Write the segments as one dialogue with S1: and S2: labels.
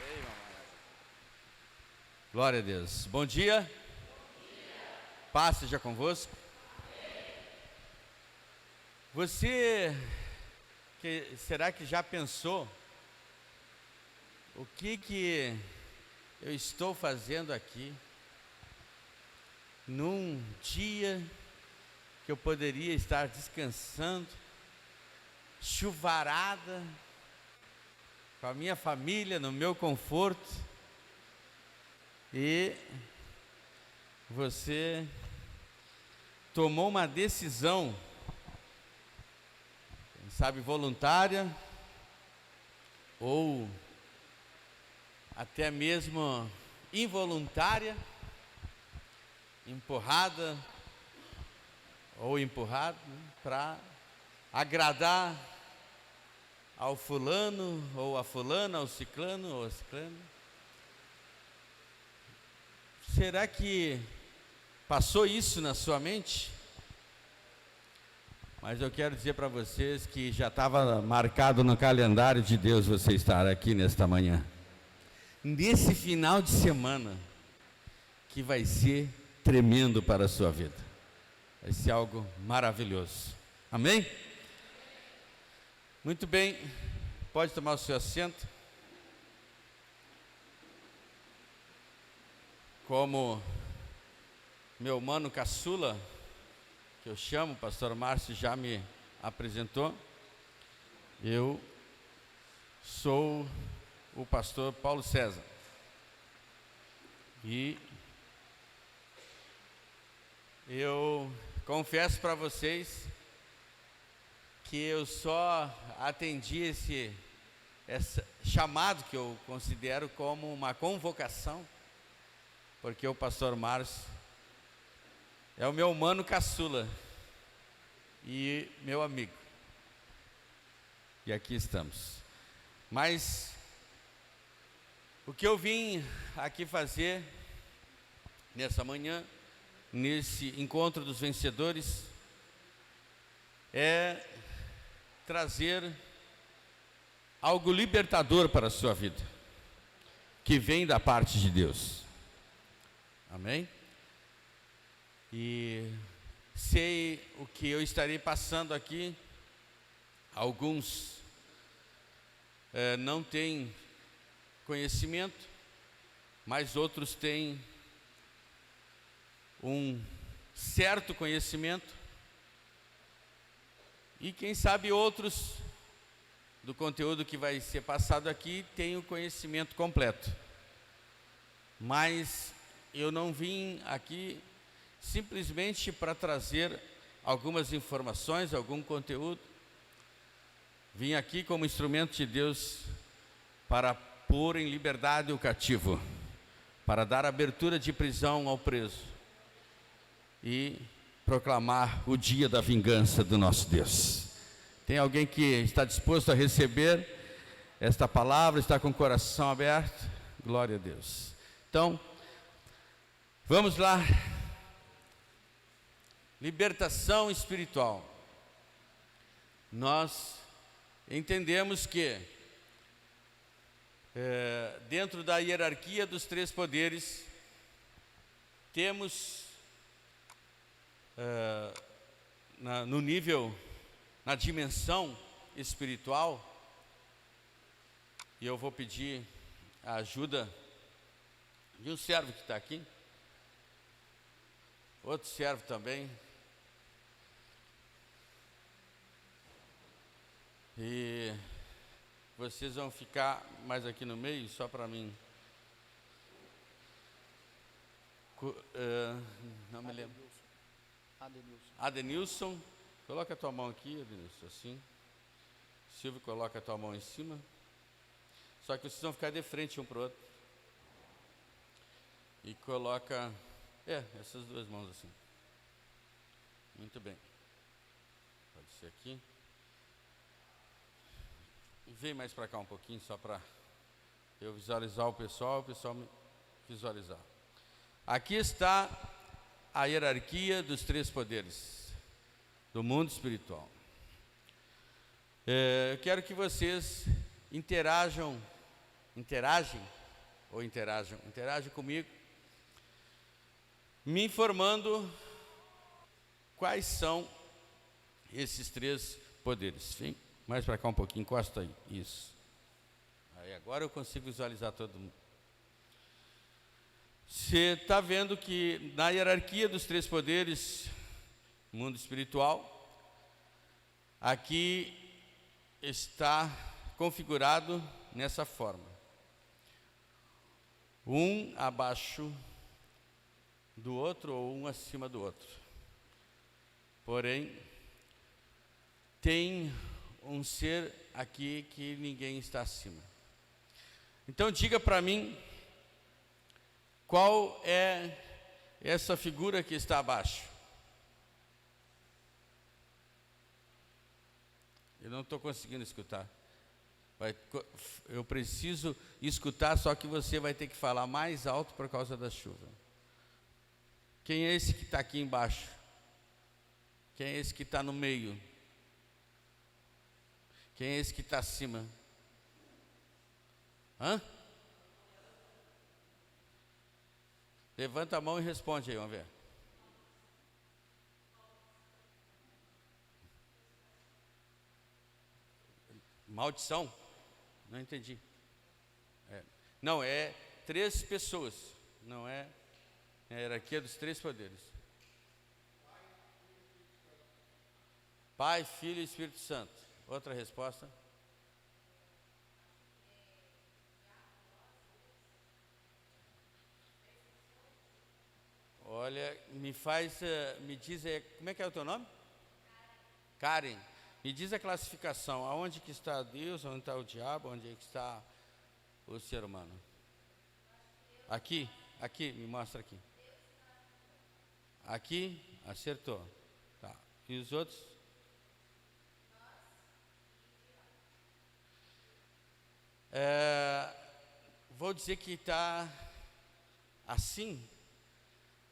S1: Ei, mamãe. Glória a Deus. Bom dia. Bom dia. Paz seja convosco. Você será que já pensou o que eu estou fazendo aqui num dia que eu poderia estar descansando, chuvarada, com a minha família, no meu conforto, e você tomou uma decisão, quem sabe voluntária, ou até mesmo involuntária, empurrada ou empurrado, para agradar ao fulano, ou a fulana, ao ciclano, ou a ciclana. Será que passou isso na sua mente? Mas eu quero dizer para vocês que já estava marcado no calendário de Deus você estar aqui nesta manhã, nesse final de semana, que vai ser tremendo para a sua vida, vai ser algo maravilhoso, amém? Muito bem, pode tomar o seu assento. Como meu mano caçula, que eu chamo, o pastor Márcio já me apresentou, eu sou o pastor Paulo César, e eu confesso para vocês que eu só atendi esse chamado, que eu considero como uma convocação, porque o pastor Márcio é o meu mano caçula e meu amigo, e aqui estamos. Mas o que eu vim aqui fazer nessa manhã, nesse encontro dos vencedores, é trazer algo libertador para a sua vida, que vem da parte de Deus, amém? E sei o que eu estarei passando aqui. Alguns não têm conhecimento, mas outros têm um certo conhecimento, e quem sabe outros do conteúdo que vai ser passado aqui têm o conhecimento completo. Mas eu não vim aqui simplesmente para trazer algumas informações, algum conteúdo. Vim aqui como instrumento de Deus para pôr em liberdade o cativo, para dar abertura de prisão ao preso e proclamar o dia da vingança do nosso Deus. Tem alguém que está disposto a receber esta palavra, está com o coração aberto? Glória a Deus. Então, vamos lá. Libertação espiritual. Nós entendemos que dentro da hierarquia dos três poderes, temos no nível, na dimensão espiritual, e eu vou pedir a ajuda de um servo que está aqui, outro servo também, e vocês vão ficar mais aqui no meio, só para mim. Não me lembro. Adenilson, coloca a tua mão aqui, Adenilson, assim. Silvio, coloca a tua mão em cima. Só que vocês vão ficar de frente um para o outro. E coloca, essas duas mãos assim. Muito bem. Pode ser aqui. Vem mais para cá um pouquinho, só para eu visualizar o pessoal me visualizar. Aqui está a hierarquia dos três poderes do mundo espiritual. Eu quero que vocês interajam interagem comigo, me informando quais são esses 3 poderes. Vem mais para cá um pouquinho, encosta aí, isso. Aí agora eu consigo visualizar todo mundo. Você está vendo que na hierarquia dos 3 poderes, mundo espiritual, aqui está configurado nessa forma: um abaixo do outro ou um acima do outro. Porém, tem um ser aqui que ninguém está acima. Então diga para mim, qual é essa figura que está abaixo? Eu não estou conseguindo escutar. Eu preciso escutar, só que você vai ter que falar mais alto por causa da chuva. Quem é esse que está aqui embaixo? Quem é esse que está no meio? Quem é esse que está acima? Hã? Levanta a mão e responde aí, vamos ver. Maldição? Não entendi. Não, é 3 pessoas. Não é a hierarquia dos 3 poderes. Pai, Filho e Espírito Santo. Outra resposta? Olha, me diz, como é que é o teu nome? Karen. Me diz a classificação, aonde que está Deus, onde está o diabo, onde é que está o ser humano? Aqui, me mostra aqui. Aqui, acertou. Tá. E os outros? Vou dizer que está assim.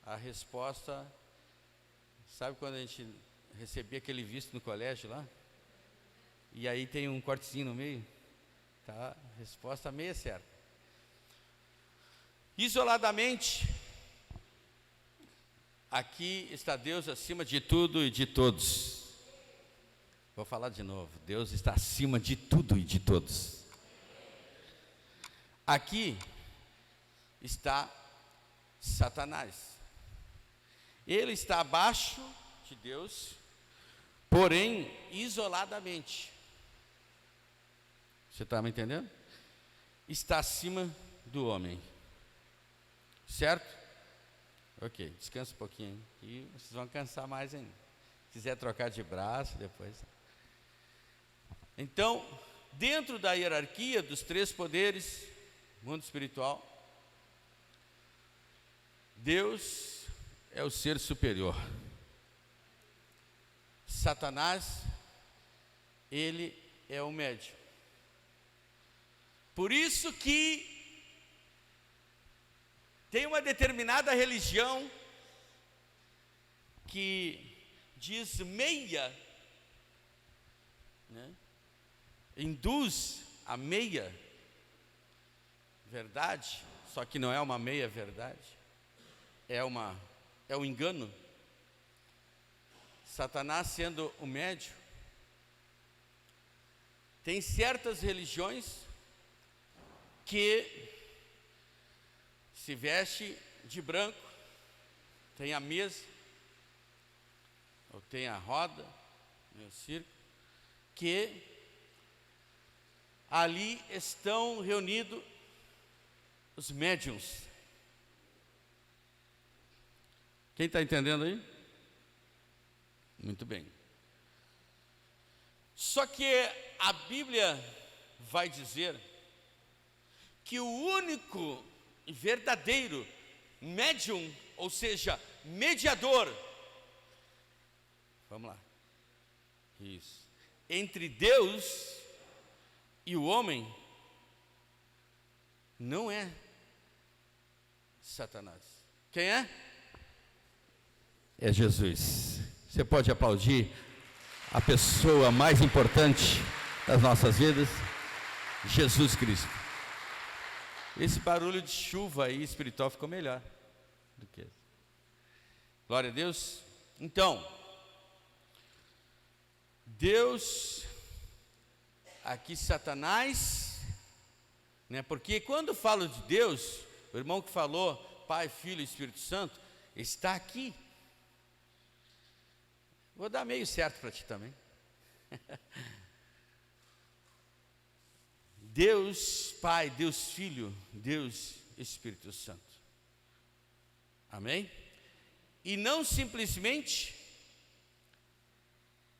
S1: A resposta, sabe quando a gente recebia aquele visto no colégio lá? E aí tem um cortezinho no meio? Tá, resposta meia certa. Isoladamente, aqui está Deus acima de tudo e de todos. Vou falar de novo. Deus está acima de tudo e de todos. Aqui está Satanás. Ele está abaixo de Deus, porém isoladamente. Você está me entendendo? Está acima do homem. Certo? Ok, descansa um pouquinho. E vocês vão cansar mais ainda. Se quiser trocar de braço depois. Então, dentro da hierarquia dos 3 poderes, mundo espiritual, Deus é o ser superior. Satanás, ele é o médio. Por isso que tem uma determinada religião que diz meia, né? Induz a meia verdade, só que não é uma meia verdade, é um engano. Satanás sendo o médio, tem certas religiões que se veste de branco, tem a mesa, ou tem a roda, o circo, que ali estão reunidos os médiuns. Quem está entendendo aí? Muito bem. Só que a Bíblia vai dizer que o único e verdadeiro médium, ou seja, mediador, vamos lá, isso, entre Deus e o homem, não é Satanás. Quem é? É Jesus. Você pode aplaudir a pessoa mais importante das nossas vidas? Jesus Cristo. Esse barulho de chuva aí espiritual ficou melhor do que esse. Glória a Deus. Então, Deus, aqui Satanás, né? Porque quando falo de Deus, o irmão que falou, Pai, Filho e Espírito Santo, está aqui. Vou dar meio certo para ti também. Deus Pai, Deus Filho, Deus Espírito Santo. Amém? E não simplesmente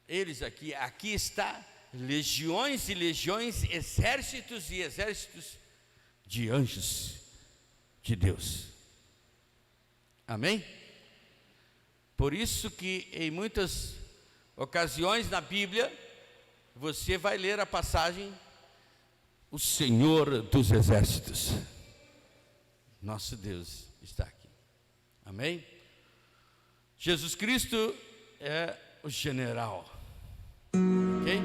S1: eles aqui está legiões e legiões, exércitos e exércitos de anjos de Deus. Amém? Por isso que em muitas ocasiões na Bíblia você vai ler a passagem: o Senhor dos exércitos, nosso Deus está aqui. Amém? Jesus Cristo é o general. Ok?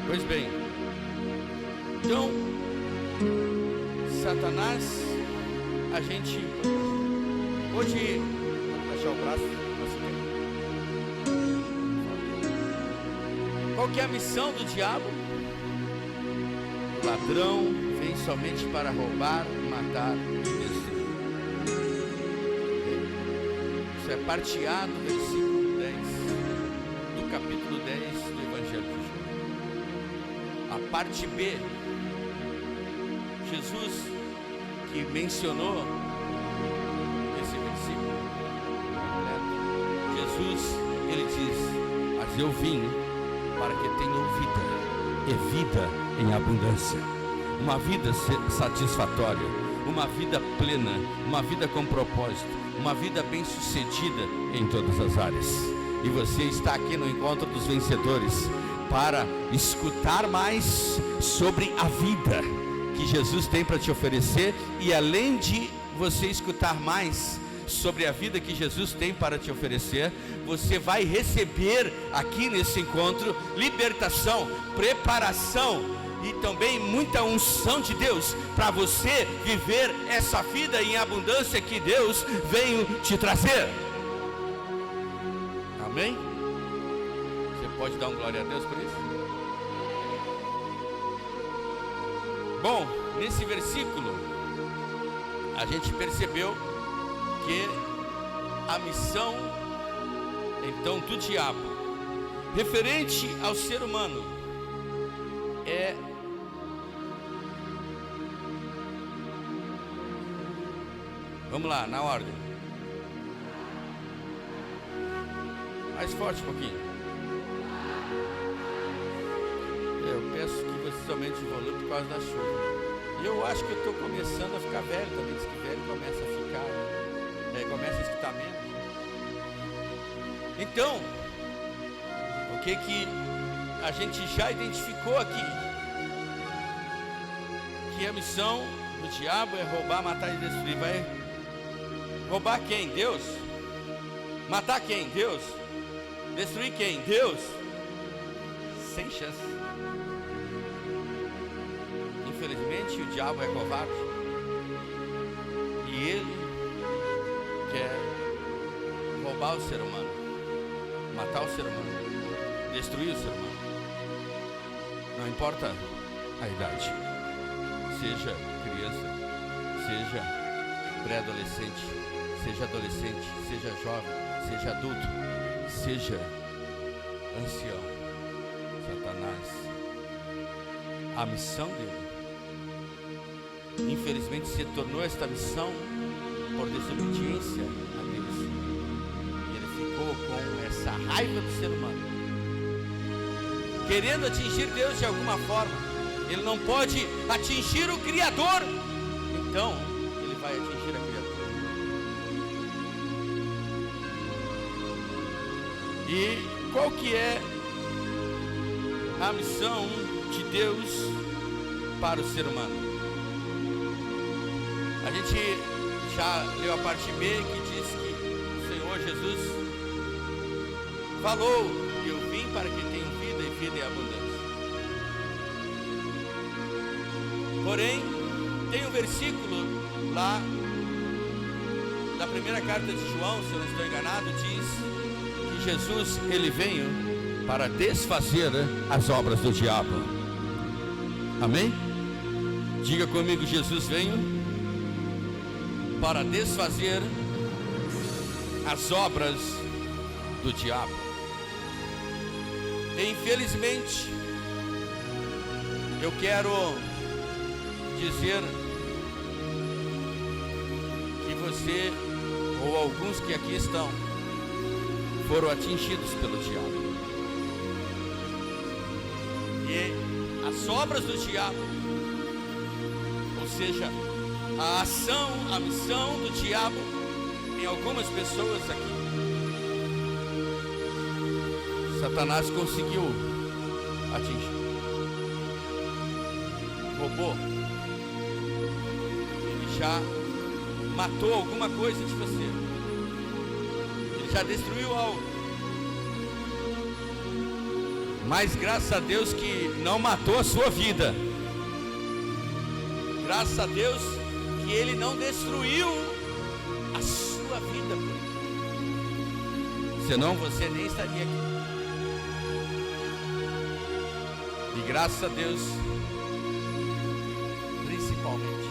S1: Pois bem, então Satanás, a gente hoje baixar o braço. Qual que é a missão do diabo? O ladrão vem somente para roubar, matar e destruir. Isso é parte A do versículo 10 do capítulo 10 do Evangelho de João. A parte B, Jesus que mencionou esse versículo completo, Jesus, ele diz: mas eu vim para que tenham vida, e vida em abundância, uma vida satisfatória, uma vida plena, uma vida com propósito, uma vida bem-sucedida em todas as áreas. E você está aqui no Encontro dos Vencedores para escutar mais sobre a vida que Jesus tem para te oferecer, e além de você escutar mais sobre a vida que Jesus tem para te oferecer, você vai receber aqui nesse encontro libertação, preparação e também muita unção de Deus para você viver essa vida em abundância que Deus veio te trazer. Amém? Você pode dar um glória a Deus por isso? Bom, nesse versículo a gente percebeu que a missão então do diabo referente ao ser humano é vamos lá, na ordem, mais forte um pouquinho. Eu peço que você aumente o volume por causa da chuva. E eu acho que eu estou começando a ficar velho também. Diz que velho começa a ficar, começa a escutar menos. Então, o que a gente já identificou aqui? Que a missão do diabo é roubar, matar e destruir. Vai roubar quem? Deus. Matar quem? Deus. Destruir quem? Deus. Sem chance. Infelizmente o diabo é covarde e ele quer roubar o ser humano, matar o ser humano, destruir o ser humano. Não importa a idade, seja criança, seja pré-adolescente, seja adolescente, seja jovem, seja adulto, seja ancião. Satanás, a missão dele, infelizmente, se tornou esta missão por desobediência a Deus. E ele ficou com essa raiva do ser humano, querendo atingir Deus de alguma forma. Ele não pode atingir o Criador, então ele vai atingir a criatura. E qual que é a missão de Deus para o ser humano? A gente já leu a parte B, que diz que o Senhor Jesus falou: eu vim para que tenham vida e vida em abundância. Porém, Tem um versículo lá da primeira carta de João, se eu não estou enganado, diz que Jesus, ele veio para desfazer as obras do diabo. Amém? Diga comigo: Jesus veio para desfazer as obras do diabo. E infelizmente, eu quero dizer que você, ou alguns que aqui estão, foram atingidos pelo diabo. E as obras do diabo, ou seja, a ação, a missão do diabo em algumas pessoas aqui, Satanás conseguiu atingir. Roubou. Ele já matou alguma coisa de você. Ele já destruiu algo. Mas graças a Deus que não matou a sua vida. Graças a Deus que ele não destruiu a sua vida. Senão você nem estaria aqui. E graças a Deus, principalmente,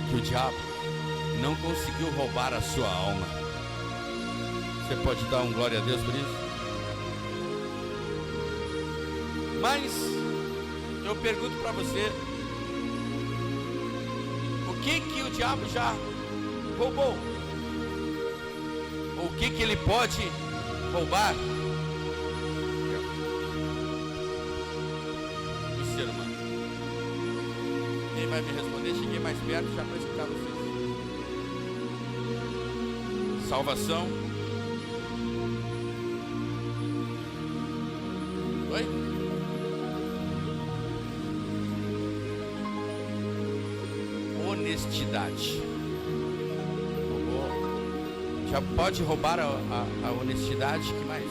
S1: que o diabo não conseguiu roubar a sua alma. Você pode dar um glória a Deus por isso? Mas eu pergunto para você, o que o diabo já roubou? Ou o que ele pode roubar? O ser humano. Quem vai me responder? Cheguei mais perto já para escutar vocês. Salvação. Oi? Honestidade. Já pode roubar a honestidade. Que mais?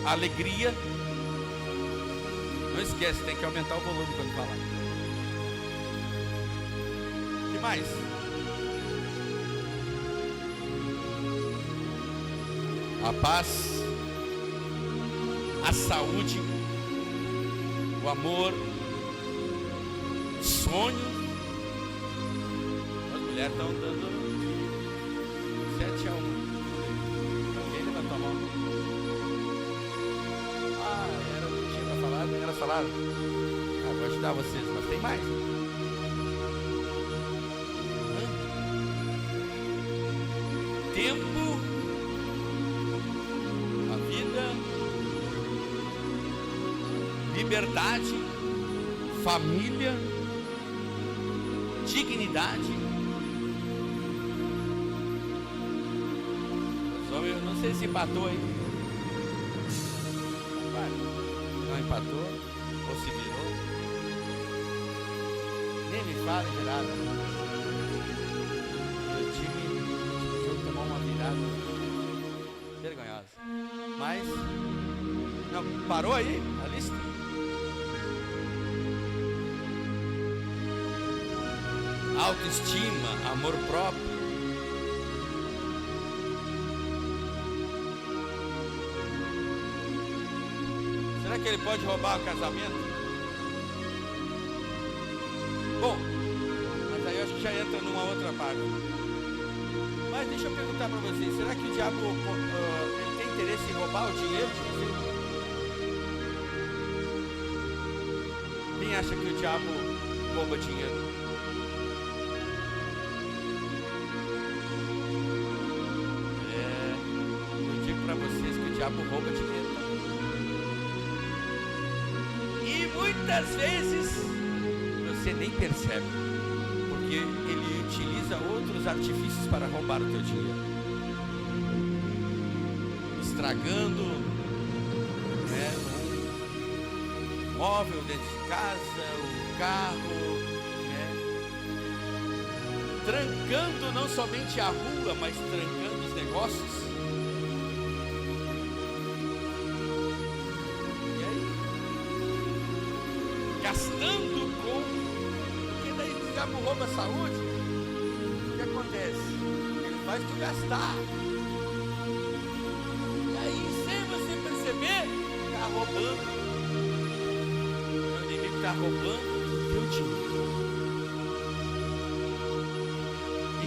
S1: Alegria. Não esquece, tem que aumentar o volume quando falar. Que mais? A paz, a saúde, o amor, sonho. As mulheres estão dando 7-1. Alguém levantou a mão? Era o que tinha para falar, não era falado. Vou ajudar vocês, mas tem mais. Tempo, a vida, liberdade, família, dignidade. Eu não sei se empatou aí. Não empatou, ou se virou. Nem me fala de nada. O time tomou uma virada vergonhosa. Mas não, parou aí a lista. Autoestima, amor próprio. Será que ele pode roubar o casamento? Bom, mas aí eu acho que já entra numa outra parte. Mas deixa eu perguntar para vocês, será que o diabo ele tem interesse em roubar o dinheiro de vocês? Quem acha que o diabo rouba dinheiro? Eu digo para vocês que o diabo rouba dinheiro. E muitas vezes você nem percebe, porque ele utiliza outros artifícios para roubar o teu dinheiro, estragando um móvel dentro de casa, o carro, trancando não somente a rua, mas trancando os negócios. Gastando com diabo rouba a saúde, o que acontece? Ele faz tu gastar. E aí, sem você perceber, está roubando. O inimigo está roubando o teu dinheiro.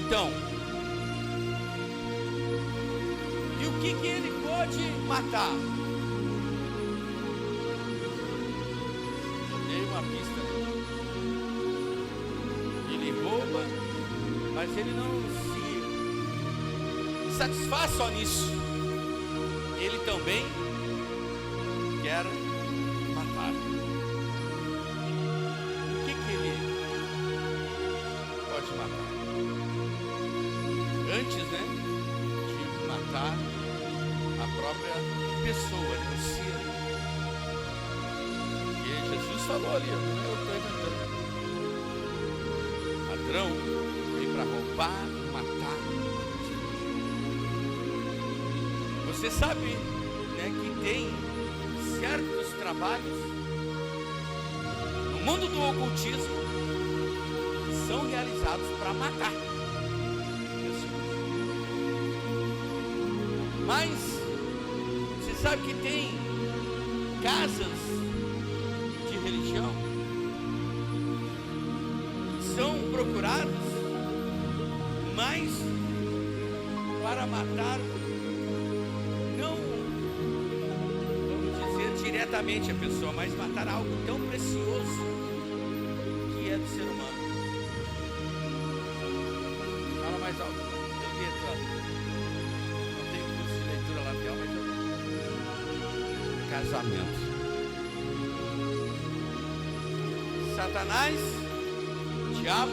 S1: Então, e o que ele pode matar? Eu dei uma pista. Ele rouba, mas ele não se satisfaz só nisso. Ele também quer matar. O que ele pode matar? Antes, né, de matar a própria pessoa, o ser. E Jesus falou ali, eu estou inventando. Ladrão vem para roubar, matar. Você sabe, né, que tem certos trabalhos no mundo do ocultismo que são realizados para matar. Mas você sabe que tem casas de religião que são procuradas mais para matar, não, vamos dizer, diretamente a pessoa, mas matar algo tão precioso que é do ser humano. Fala mais alto. Casamento. Satanás, diabo,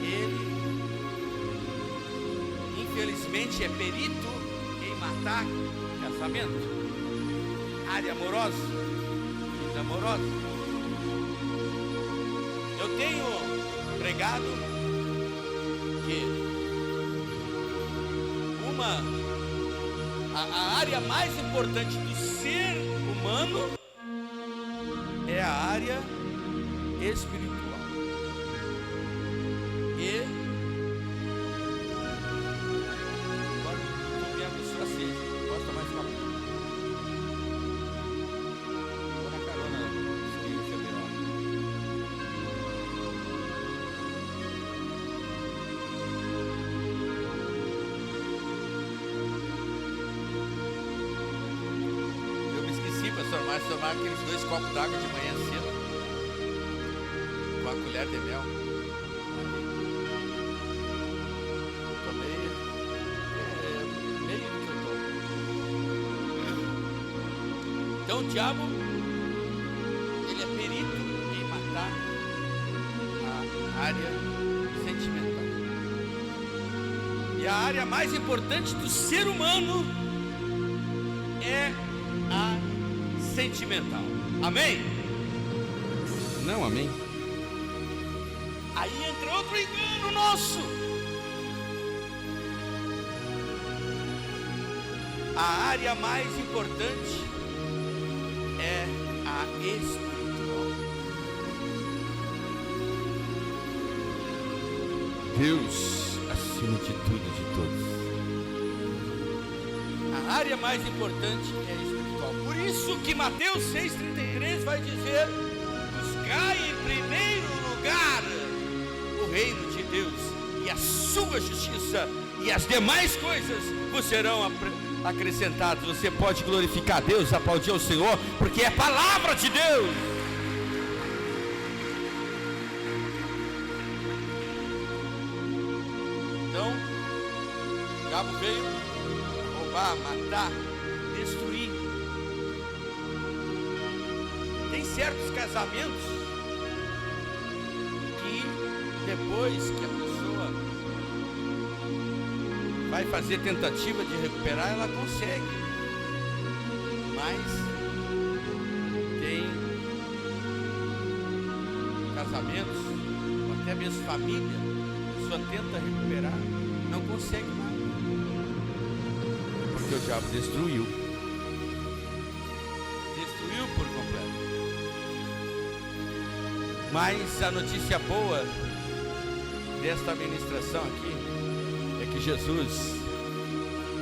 S1: ele infelizmente é perito em matar casamento, área amorosa, vida amorosa. Eu tenho pregado que a área mais importante do ser humano é a área espiritual. E agora estou vendo isso assim. Posso tomar esse copo? Vou na carona, se é melhor. Tomar aqueles 2 copos d'água de manhã cedo com a colher de mel. Tomei meio do que eu tomo. Então o diabo, ele é perito em matar a área sentimental. E a área mais importante do ser humano é a sentimental. Amém? Não, amém. Aí entra outro engano nosso. A área mais importante é a espiritual. Deus acima de tudo e de todos. A área mais importante é a espiritual. Por isso que Mateus 6,33 vai dizer: buscai em primeiro lugar o reino de Deus e a sua justiça, e as demais coisas vos serão acrescentadas. Você pode glorificar a Deus, aplaudir ao Senhor, porque é a palavra de Deus. Então, o diabo veio roubar, matar, destruir. Tem certos casamentos que depois que a pessoa vai fazer tentativa de recuperar, ela consegue. Mas tem casamentos, ou até mesmo família, a pessoa tenta recuperar, não consegue mais. Porque o diabo destruiu por completo. Mas a notícia boa desta ministração aqui é que Jesus,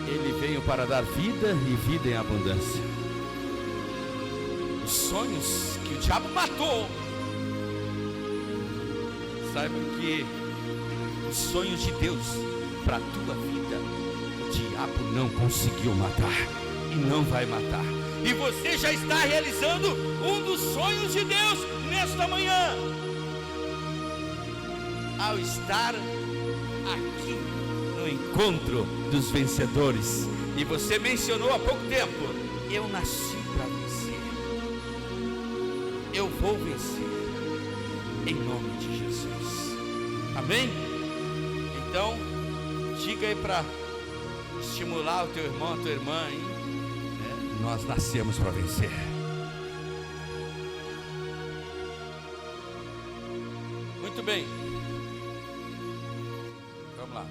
S1: Ele veio para dar vida e vida em abundância. Os sonhos que o diabo matou, saibam que os sonhos de Deus para a tua vida, o diabo não conseguiu matar e não vai matar. E você já está realizando um dos sonhos de Deus nesta manhã, ao estar aqui no encontro dos vencedores. E você mencionou há pouco tempo: eu nasci para vencer, eu vou vencer, em nome de Jesus. Amém? Então, diga aí para estimular o teu irmão, a tua irmã, hein? Nós nascemos para vencer. Muito bem. Vamos lá.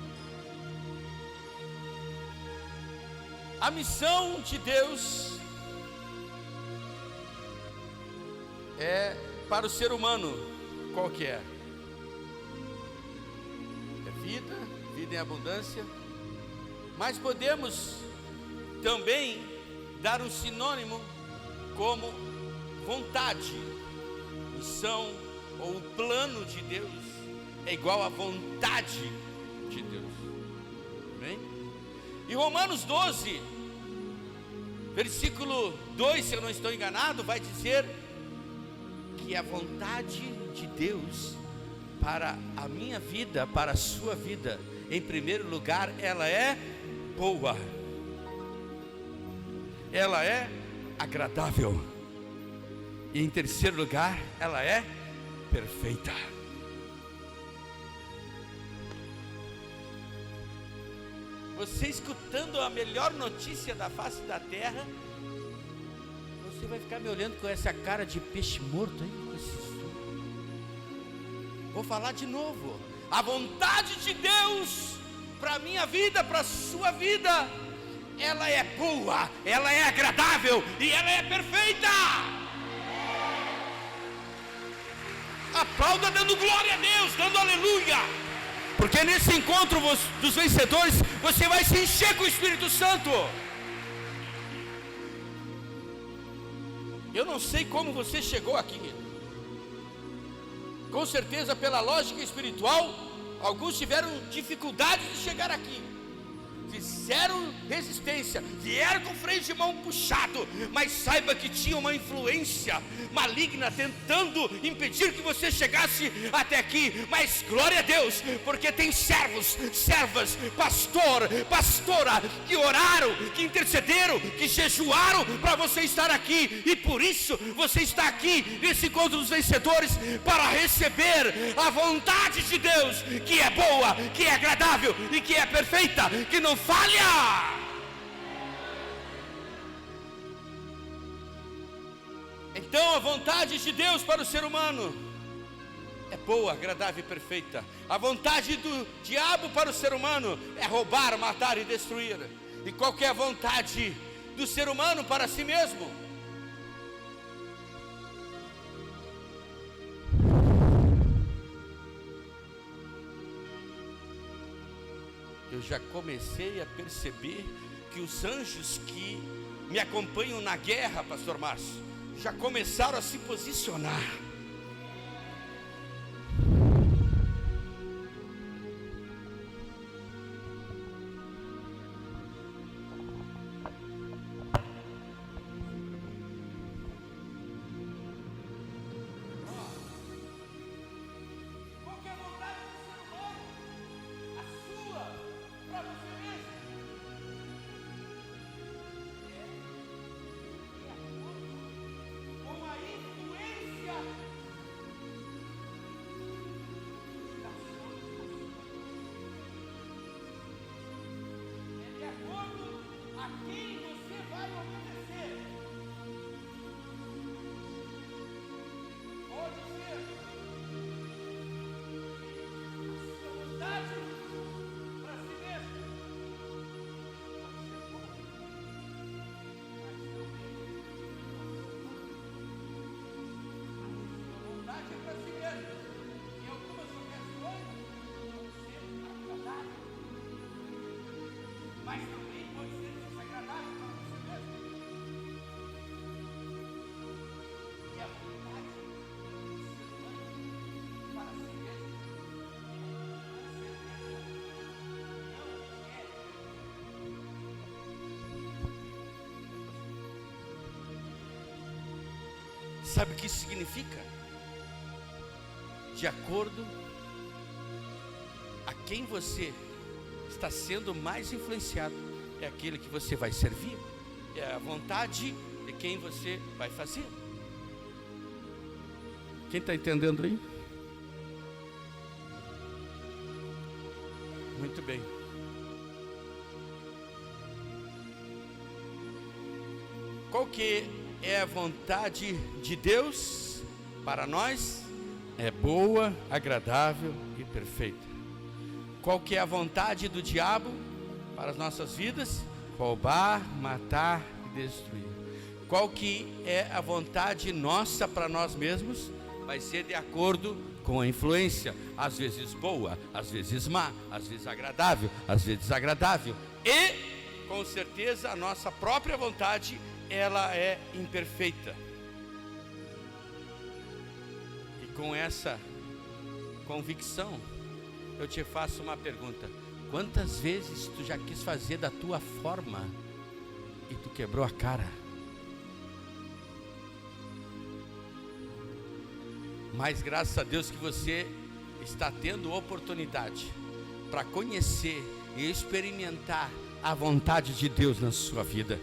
S1: A missão de Deus é para o ser humano. Qual que é? É vida, vida em abundância. Mas podemos também dar um sinônimo como vontade. Missão ou o plano de Deus é igual à vontade de Deus. Bem? E Romanos 12, versículo 2, se eu não estou enganado, vai dizer que a vontade de Deus para a minha vida, para a sua vida, em primeiro lugar, ela é boa, ela é agradável, e em terceiro lugar, ela é perfeita. Você escutando a melhor notícia da face da terra, você vai ficar me olhando com essa cara de peixe morto aí, com esse som. Vou falar de novo. A vontade de Deus para a minha vida, para a sua vida, ela é boa, ela é agradável e ela é perfeita. Aplauda dando glória a Deus, dando aleluia, porque nesse encontro dos vencedores, você vai se encher com o Espírito Santo. Eu não sei como você chegou aqui. Com certeza, pela lógica espiritual, alguns tiveram dificuldade de chegar aqui, fizeram resistência, vieram com o freio de mão puxado, mas saiba que tinha uma influência maligna tentando impedir que você chegasse até aqui. Mas glória a Deus, porque tem servos, servas, pastor, pastora, que oraram, que intercederam, que jejuaram para você estar aqui, e por isso você está aqui nesse encontro dos vencedores, para receber a vontade de Deus, que é boa, que é agradável e que é perfeita, que não falha. Então a vontade de Deus para o ser humano é boa, agradável e perfeita. A vontade do diabo para o ser humano é roubar, matar e destruir. E qual que é a vontade do ser humano para si mesmo? Eu já comecei a perceber que os anjos que me acompanham na guerra, pastor Márcio, já começaram a se posicionar. Sabe o que isso significa? De acordo a quem você está sendo mais influenciado, é aquele que você vai servir, é a vontade de quem você vai fazer. Quem está entendendo aí? Muito bem. Qual que é a vontade de Deus para nós? É boa, agradável e perfeita. Qual que é a vontade do diabo para as nossas vidas? Roubar, matar e destruir. Qual que é a vontade nossa para nós mesmos? Vai ser de acordo com a influência, às vezes boa, às vezes má, às vezes agradável, às vezes desagradável. E, com certeza, a nossa própria vontade, ela é imperfeita. E com essa convicção, eu te faço uma pergunta: quantas vezes tu já quis fazer da tua forma e tu quebrou a cara? Mas graças a Deus que você está tendo oportunidade para conhecer e experimentar a vontade de Deus na sua vida.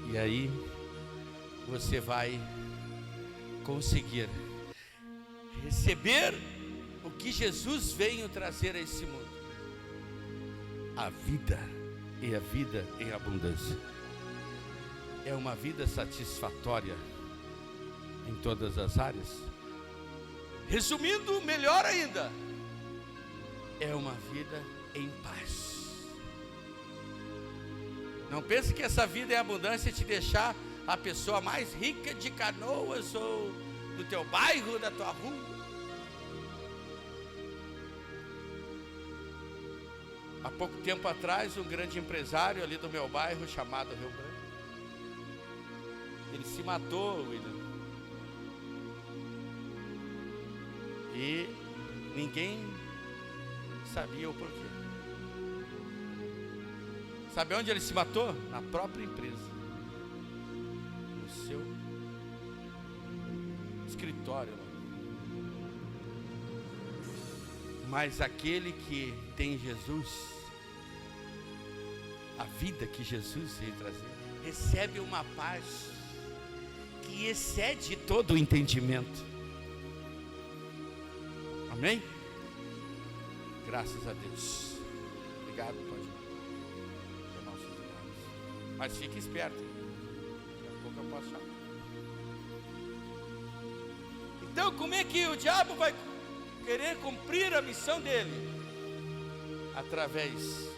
S1: E aí você vai conseguir receber o que Jesus veio trazer a esse mundo: a vida, e a vida em abundância. É uma vida satisfatória em todas as áreas. Resumindo, melhor ainda, é uma vida em paz. Não pense que essa vida em abundância te deixar a pessoa mais rica de Canoas ou do teu bairro, da tua rua. Há pouco tempo atrás, um grande empresário ali do meu bairro, chamado Rio Branco, ele se matou, William. E ninguém sabia o porquê. Sabe onde ele se matou? Na própria empresa, no seu escritório. Mas aquele que tem Jesus, a vida que Jesus veio trazer, recebe uma paz que excede todo o entendimento. Amém? Graças a Deus. Obrigado, pode ir. Mas fique esperto. Daqui a pouco eu posso chamar. Então, como é que o diabo vai querer cumprir a missão dele? Através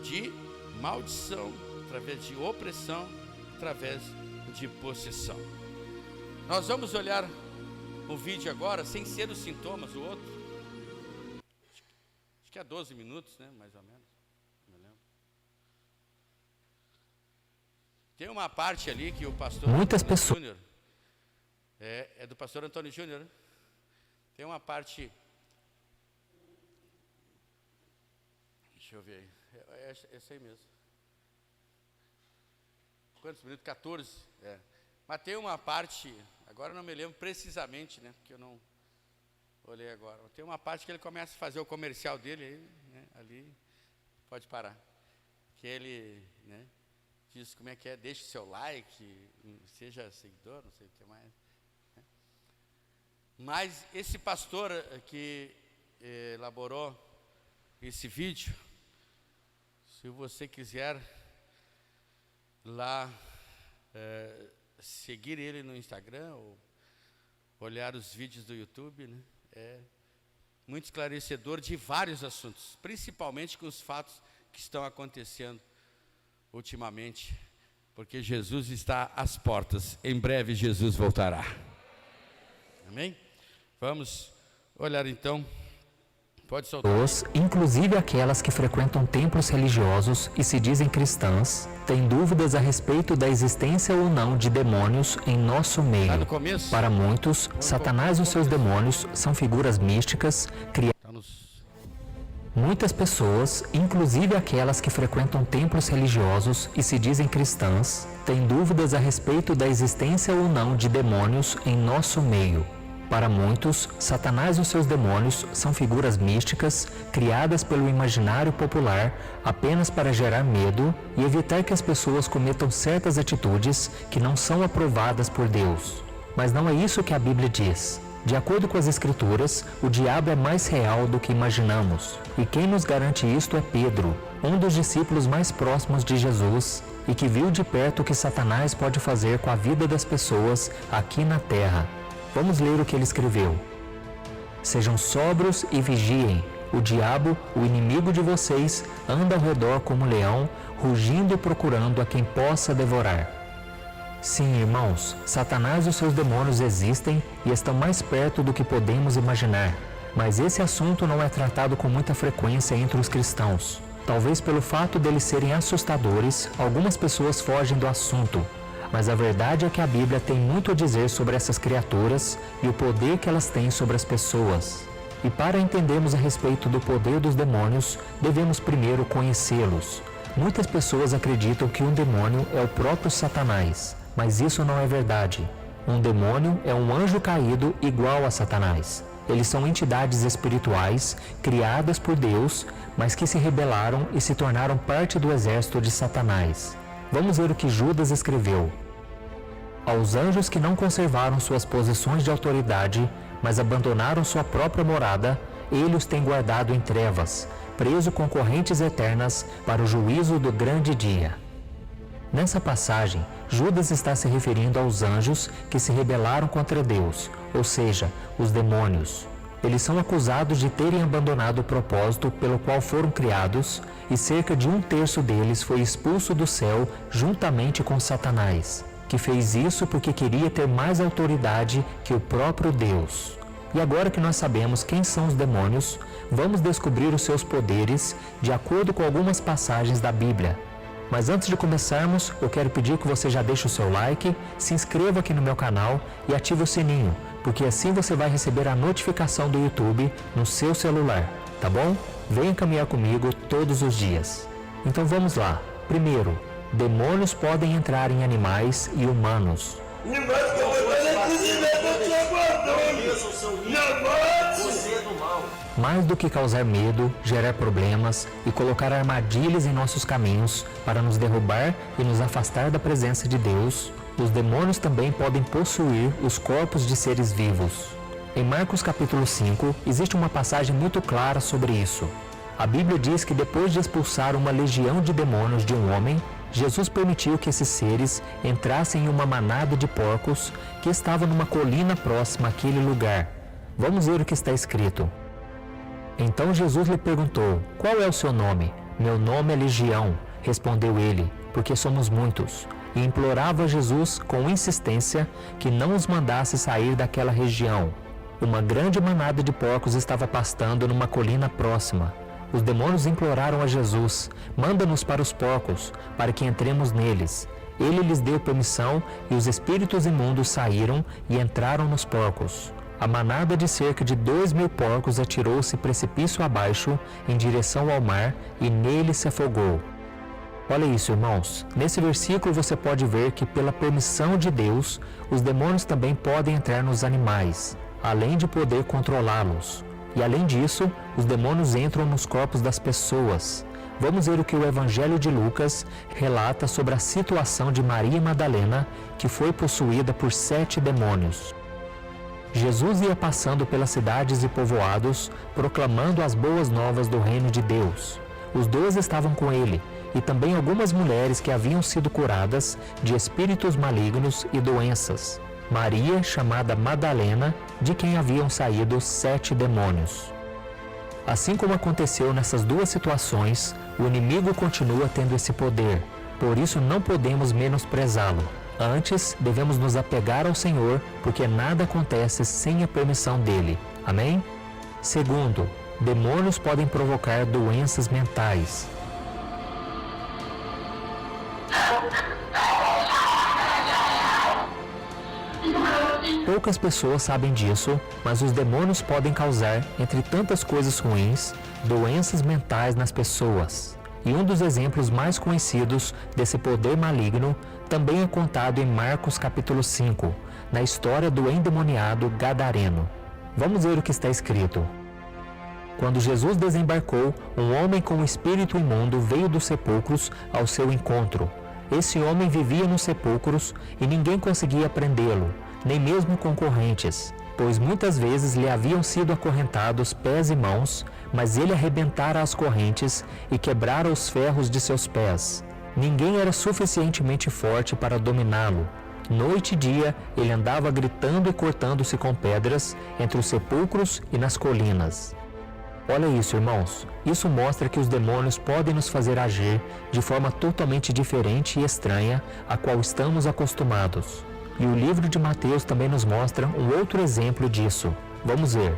S1: de maldição, através de opressão, através de possessão. Nós vamos olhar um vídeo agora, sem ser os sintomas, o outro. Acho que é 12 minutos, né? Mais ou menos. Não me lembro. Tem uma parte ali que o pastor
S2: Muitas
S1: Antônio
S2: pessoas.
S1: Júnior, é do pastor Antônio Júnior, né? Tem uma parte. Deixa eu ver aí. É esse aí mesmo. Quantos minutos? 14. É. Mas tem uma parte, agora eu não me lembro precisamente, né? Porque eu não olhei agora. Tem uma parte que ele começa a fazer o comercial dele aí, né? Ali, pode parar. Que ele, né? Diz como é que é, deixe seu like, seja seguidor, não sei o que mais. Né? Mas esse pastor que elaborou esse vídeo, se você quiser lá seguir ele no Instagram ou olhar os vídeos do YouTube, né? É muito esclarecedor de vários assuntos, principalmente com os fatos que estão acontecendo ultimamente, porque Jesus está às portas, em breve Jesus voltará. Amém? Vamos olhar então. Pode soltar.
S2: Inclusive aquelas que frequentam templos religiosos e se dizem cristãs, têm dúvidas a respeito da existência ou não de demônios em nosso meio.
S1: Tá no começo?
S2: Para muitos, Satanás e os seus demônios são figuras místicas criadas Muitas pessoas, inclusive aquelas que frequentam templos religiosos e se dizem cristãs, têm dúvidas a respeito da existência ou não de demônios em nosso meio. Para muitos, Satanás e os seus demônios são figuras místicas criadas pelo imaginário popular apenas para gerar medo e evitar que as pessoas cometam certas atitudes que não são aprovadas por Deus. Mas não é isso que a Bíblia diz. De acordo com as Escrituras, o diabo é mais real do que imaginamos. E quem nos garante isto é Pedro, um dos discípulos mais próximos de Jesus e que viu de perto o que Satanás pode fazer com a vida das pessoas aqui na terra. Vamos ler o que ele escreveu. Sejam sóbrios e vigiem. O diabo, o inimigo de vocês, anda ao redor como um leão, rugindo e procurando a quem possa devorar. Sim, irmãos, Satanás e os seus demônios existem e estão mais perto do que podemos imaginar. Mas esse assunto não é tratado com muita frequência entre os cristãos. Talvez pelo fato deles serem assustadores, algumas pessoas fogem do assunto. Mas a verdade é que a Bíblia tem muito a dizer sobre essas criaturas e o poder que elas têm sobre as pessoas. E para entendermos a respeito do poder dos demônios, devemos primeiro conhecê-los. Muitas pessoas acreditam que um demônio é o próprio Satanás. Mas isso não é verdade. Um demônio é um anjo caído igual a Satanás. Eles são entidades espirituais criadas por Deus, mas que se rebelaram e se tornaram parte do exército de Satanás. Vamos ver o que Judas escreveu. Aos anjos que não conservaram suas posições de autoridade, mas abandonaram sua própria morada, ele os tem guardado em trevas, preso com correntes eternas para o juízo do grande dia. Nessa passagem, Judas está se referindo aos anjos que se rebelaram contra Deus, ou seja, os demônios. Eles são acusados de terem abandonado o propósito pelo qual foram criados, e cerca de 1/3 deles foi expulso do céu juntamente com Satanás, que fez isso porque queria ter mais autoridade que o próprio Deus. E agora que nós sabemos quem são os demônios, vamos descobrir os seus poderes de acordo com algumas passagens da Bíblia. Mas antes de começarmos, eu quero pedir que você já deixe o seu like, se inscreva aqui no meu canal e ative o sininho, porque assim você vai receber a notificação do YouTube no seu celular, tá bom? Venha caminhar comigo todos os dias. Então vamos lá. Primeiro, demônios podem entrar em animais e humanos. Mais do que causar medo, gerar problemas e colocar armadilhas em nossos caminhos para nos derrubar e nos afastar da presença de Deus, os demônios também podem possuir os corpos de seres vivos. Em Marcos capítulo 5, existe uma passagem muito clara sobre isso. A Bíblia diz que depois de expulsar uma legião de demônios de um homem, Jesus permitiu que esses seres entrassem em uma manada de porcos que estava numa colina próxima àquele lugar. Vamos ver o que está escrito. Então Jesus lhe perguntou, qual é o seu nome? Meu nome é Legião, respondeu ele, porque somos muitos. E implorava a Jesus com insistência que não os mandasse sair daquela região. Uma grande manada de porcos estava pastando numa colina próxima. Os demônios imploraram a Jesus, manda-nos para os porcos, para que entremos neles. Ele lhes deu permissão e os espíritos imundos saíram e entraram nos porcos. A manada de cerca de 2.000 porcos atirou-se precipício abaixo em direção ao mar e nele se afogou. Olha isso, irmãos. Nesse versículo você pode ver que pela permissão de Deus, os demônios também podem entrar nos animais, além de poder controlá-los. E além disso, os demônios entram nos corpos das pessoas. Vamos ver o que o Evangelho de Lucas relata sobre a situação de Maria Madalena, que foi possuída por 7 demônios. Jesus ia passando pelas cidades e povoados, proclamando as boas novas do reino de Deus. Os 12 estavam com ele, e também algumas mulheres que haviam sido curadas de espíritos malignos e doenças. Maria, chamada Madalena, de quem haviam saído 7 demônios. Assim como aconteceu nessas duas situações, o inimigo continua tendo esse poder, por isso não podemos menosprezá-lo. Antes, devemos nos apegar ao Senhor, porque nada acontece sem a permissão dele. Amém? Segundo, demônios podem provocar doenças mentais. Poucas pessoas sabem disso, mas os demônios podem causar, entre tantas coisas ruins, doenças mentais nas pessoas. E um dos exemplos mais conhecidos desse poder maligno também é contado em Marcos capítulo 5, na história do endemoniado Gadareno. Vamos ver o que está escrito. Quando Jesus desembarcou, um homem com um espírito imundo veio dos sepulcros ao seu encontro. Esse homem vivia nos sepulcros e ninguém conseguia prendê-lo, nem mesmo com correntes, pois muitas vezes lhe haviam sido acorrentados pés e mãos, mas ele arrebentara as correntes e quebrara os ferros de seus pés. Ninguém era suficientemente forte para dominá-lo. Noite e dia ele andava gritando e cortando-se com pedras entre os sepulcros e nas colinas. Olha isso, irmãos. Isso mostra que os demônios podem nos fazer agir de forma totalmente diferente e estranha à qual estamos acostumados. E o livro de Mateus também nos mostra um outro exemplo disso. Vamos ver.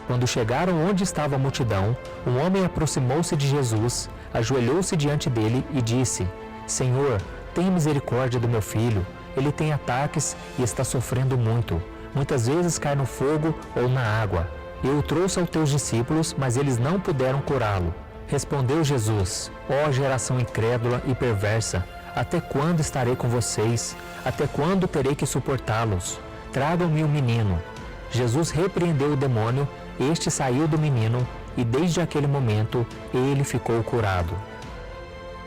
S2: Quando chegaram onde estava a multidão, um homem aproximou-se de Jesus, ajoelhou-se diante dele e disse: Senhor, tenha misericórdia do meu filho. Ele tem ataques e está sofrendo muito. Muitas vezes cai no fogo ou na água. Eu o trouxe aos teus discípulos, mas eles não puderam curá-lo. Respondeu Jesus: Ó geração incrédula e perversa, até quando estarei com vocês? Até quando terei que suportá-los? Tragam-me o menino. Jesus repreendeu o demônio, este saiu do menino, e desde aquele momento ele ficou curado.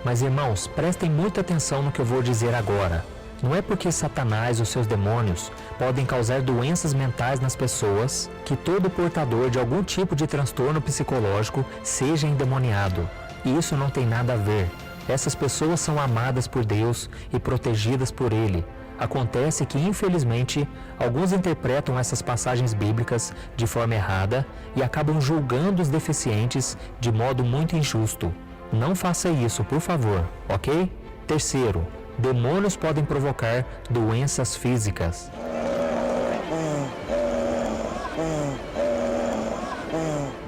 S2: Mas irmãos, prestem muita atenção no que eu vou dizer agora. Não é porque Satanás e os seus demônios podem causar doenças mentais nas pessoas que todo portador de algum tipo de transtorno psicológico seja endemoniado. E isso não tem nada a ver. Essas pessoas são amadas por Deus e protegidas por Ele. Acontece que, infelizmente, alguns interpretam essas passagens bíblicas de forma errada e acabam julgando os deficientes de modo muito injusto. Não faça isso, por favor, ok? Terceiro, demônios podem provocar doenças físicas.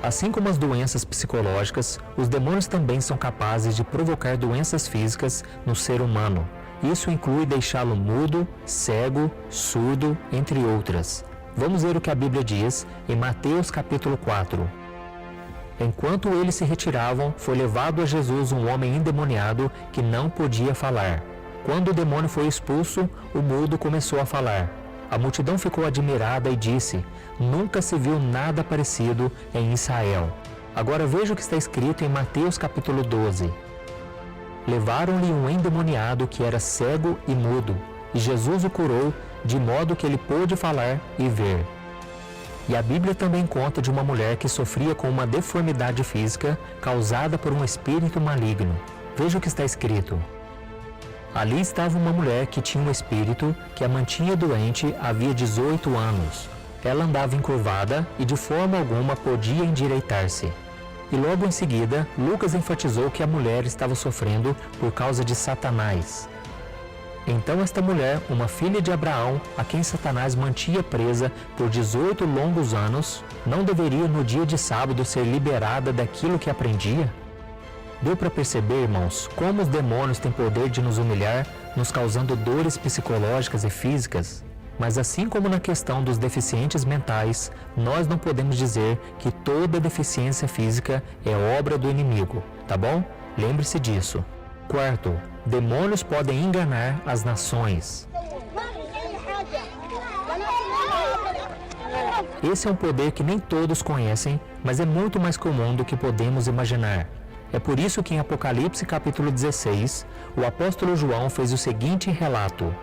S2: Assim como as doenças psicológicas, os demônios também são capazes de provocar doenças físicas no ser humano. Isso inclui deixá-lo mudo, cego, surdo, entre outras. Vamos ver o que a Bíblia diz em Mateus capítulo 4. Enquanto eles se retiravam, foi levado a Jesus um homem endemoniado que não podia falar. Quando o demônio foi expulso, o mudo começou a falar. A multidão ficou admirada e disse: Nunca se viu nada parecido em Israel. Agora veja o que está escrito em Mateus capítulo 12. Levaram-lhe um endemoniado que era cego e mudo, e Jesus o curou, de modo que ele pôde falar e ver. E a Bíblia também conta de uma mulher que sofria com uma deformidade física causada por um espírito maligno. Veja o que está escrito. Ali estava uma mulher que tinha um espírito que a mantinha doente havia 18 anos. Ela andava encurvada e de forma alguma podia endireitar-se. E logo em seguida, Lucas enfatizou que a mulher estava sofrendo por causa de Satanás. Então esta mulher, uma filha de Abraão, a quem Satanás mantinha presa por 18 longos anos, não deveria no dia de sábado ser liberada daquilo que aprendia? Deu para perceber, irmãos, como os demônios têm poder de nos humilhar, nos causando dores psicológicas e físicas? Mas assim como na questão dos deficientes mentais, nós não podemos dizer que toda deficiência física é obra do inimigo, tá bom? Lembre-se disso. Quarto, demônios podem enganar as nações. Esse é um poder que nem todos conhecem, mas é muito mais comum do que podemos imaginar. É por isso que em Apocalipse capítulo 16, o apóstolo João fez o seguinte relato.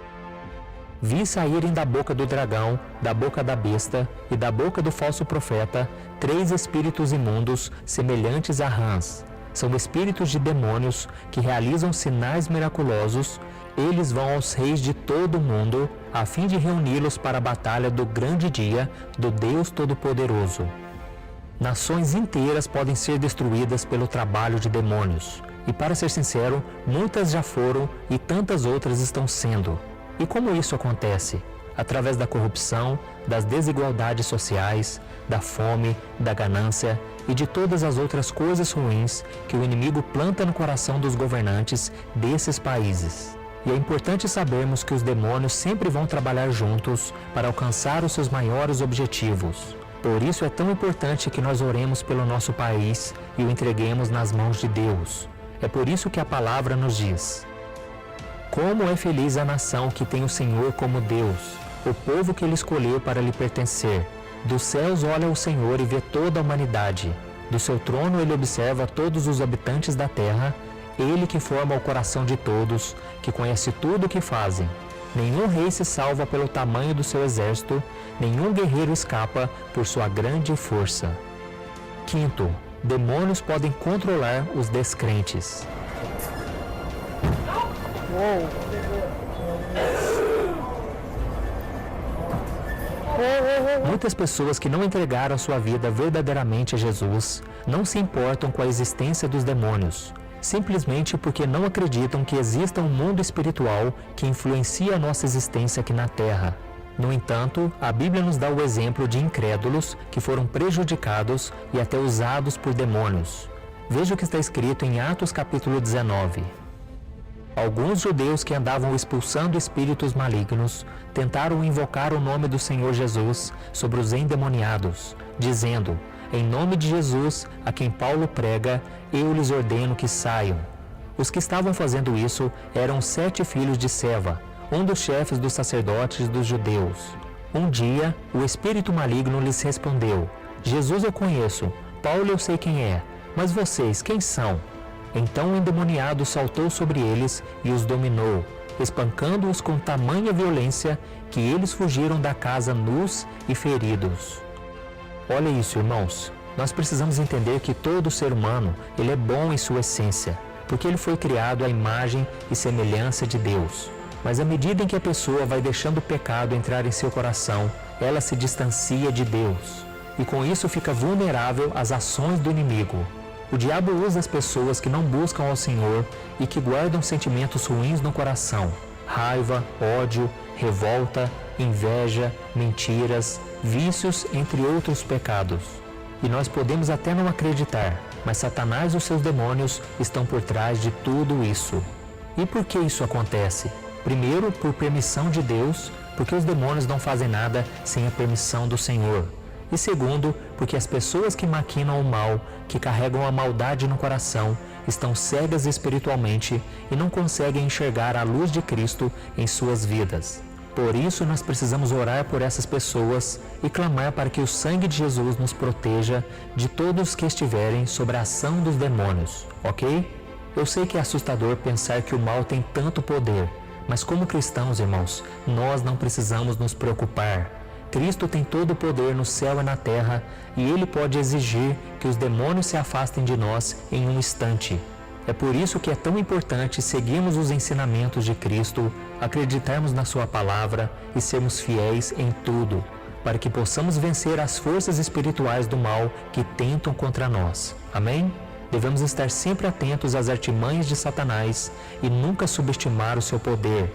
S2: Vi saírem da boca do dragão, da boca da besta e da boca do falso profeta 3 espíritos imundos semelhantes a rãs. São espíritos de demônios que realizam sinais miraculosos. Eles vão aos reis de todo o mundo a fim de reuni-los para a batalha do grande dia do Deus Todo-Poderoso. Nações inteiras podem ser destruídas pelo trabalho de demônios. E para ser sincero, muitas já foram e tantas outras estão sendo. E como isso acontece? Através da corrupção, das desigualdades sociais, da fome, da ganância e de todas as outras coisas ruins que o inimigo planta no coração dos governantes desses países. E é importante sabermos que os demônios sempre vão trabalhar juntos para alcançar os seus maiores objetivos. Por isso é tão importante que nós oremos pelo nosso país e o entreguemos nas mãos de Deus. É por isso que a palavra nos diz: como é feliz a nação que tem o Senhor como Deus, o povo que Ele escolheu para lhe pertencer. Dos céus olha o Senhor e vê toda a humanidade. Do seu trono Ele observa todos os habitantes da terra. Ele que forma o coração de todos, que conhece tudo o que fazem. Nenhum rei se salva pelo tamanho do seu exército, nenhum guerreiro escapa por sua grande força. Quinto, demônios podem controlar os descrentes. Muitas pessoas que não entregaram sua vida verdadeiramente a Jesus não se importam com a existência dos demônios, simplesmente porque não acreditam que exista um mundo espiritual que influencia a nossa existência aqui na Terra. No entanto, a Bíblia nos dá o exemplo de incrédulos que foram prejudicados e até usados por demônios. Veja o que está escrito em Atos capítulo 19. Alguns judeus que andavam expulsando espíritos malignos tentaram invocar o nome do Senhor Jesus sobre os endemoniados, dizendo: em nome de Jesus, a quem Paulo prega, eu lhes ordeno que saiam. Os que estavam fazendo isso eram 7 filhos de Seva, um dos chefes dos sacerdotes dos judeus. Um dia, o espírito maligno lhes respondeu: Jesus eu conheço, Paulo eu sei quem é, mas vocês quem são? Então o endemoniado saltou sobre eles e os dominou, espancando-os com tamanha violência que eles fugiram da casa nus e feridos. Olha isso, irmãos. Nós precisamos entender que todo ser humano, ele é bom em sua essência, porque ele foi criado à imagem e semelhança de Deus. Mas à medida em que a pessoa vai deixando o pecado entrar em seu coração, ela se distancia de Deus. E com isso fica vulnerável às ações do inimigo. O diabo usa as pessoas que não buscam ao Senhor e que guardam sentimentos ruins no coração: raiva, ódio, revolta, inveja, mentiras, vícios, entre outros pecados. E nós podemos até não acreditar, mas Satanás e os seus demônios estão por trás de tudo isso. E por que isso acontece? Primeiro, por permissão de Deus, porque os demônios não fazem nada sem a permissão do Senhor. E segundo, porque as pessoas que maquinam o mal, que carregam a maldade no coração, estão cegas espiritualmente e não conseguem enxergar a luz de Cristo em suas vidas. Por isso, nós precisamos orar por essas pessoas e clamar para que o sangue de Jesus nos proteja de todos que estiverem sob a ação dos demônios, ok? Eu sei que é assustador pensar que o mal tem tanto poder, mas como cristãos, irmãos, nós não precisamos nos preocupar. Cristo tem todo o poder no céu e na terra e Ele pode exigir que os demônios se afastem de nós em um instante. É por isso que é tão importante seguirmos os ensinamentos de Cristo, acreditarmos na Sua palavra e sermos fiéis em tudo, para que possamos vencer as forças espirituais do mal que tentam contra nós. Amém? Devemos estar sempre atentos às artimanhas de Satanás e nunca subestimar o seu poder,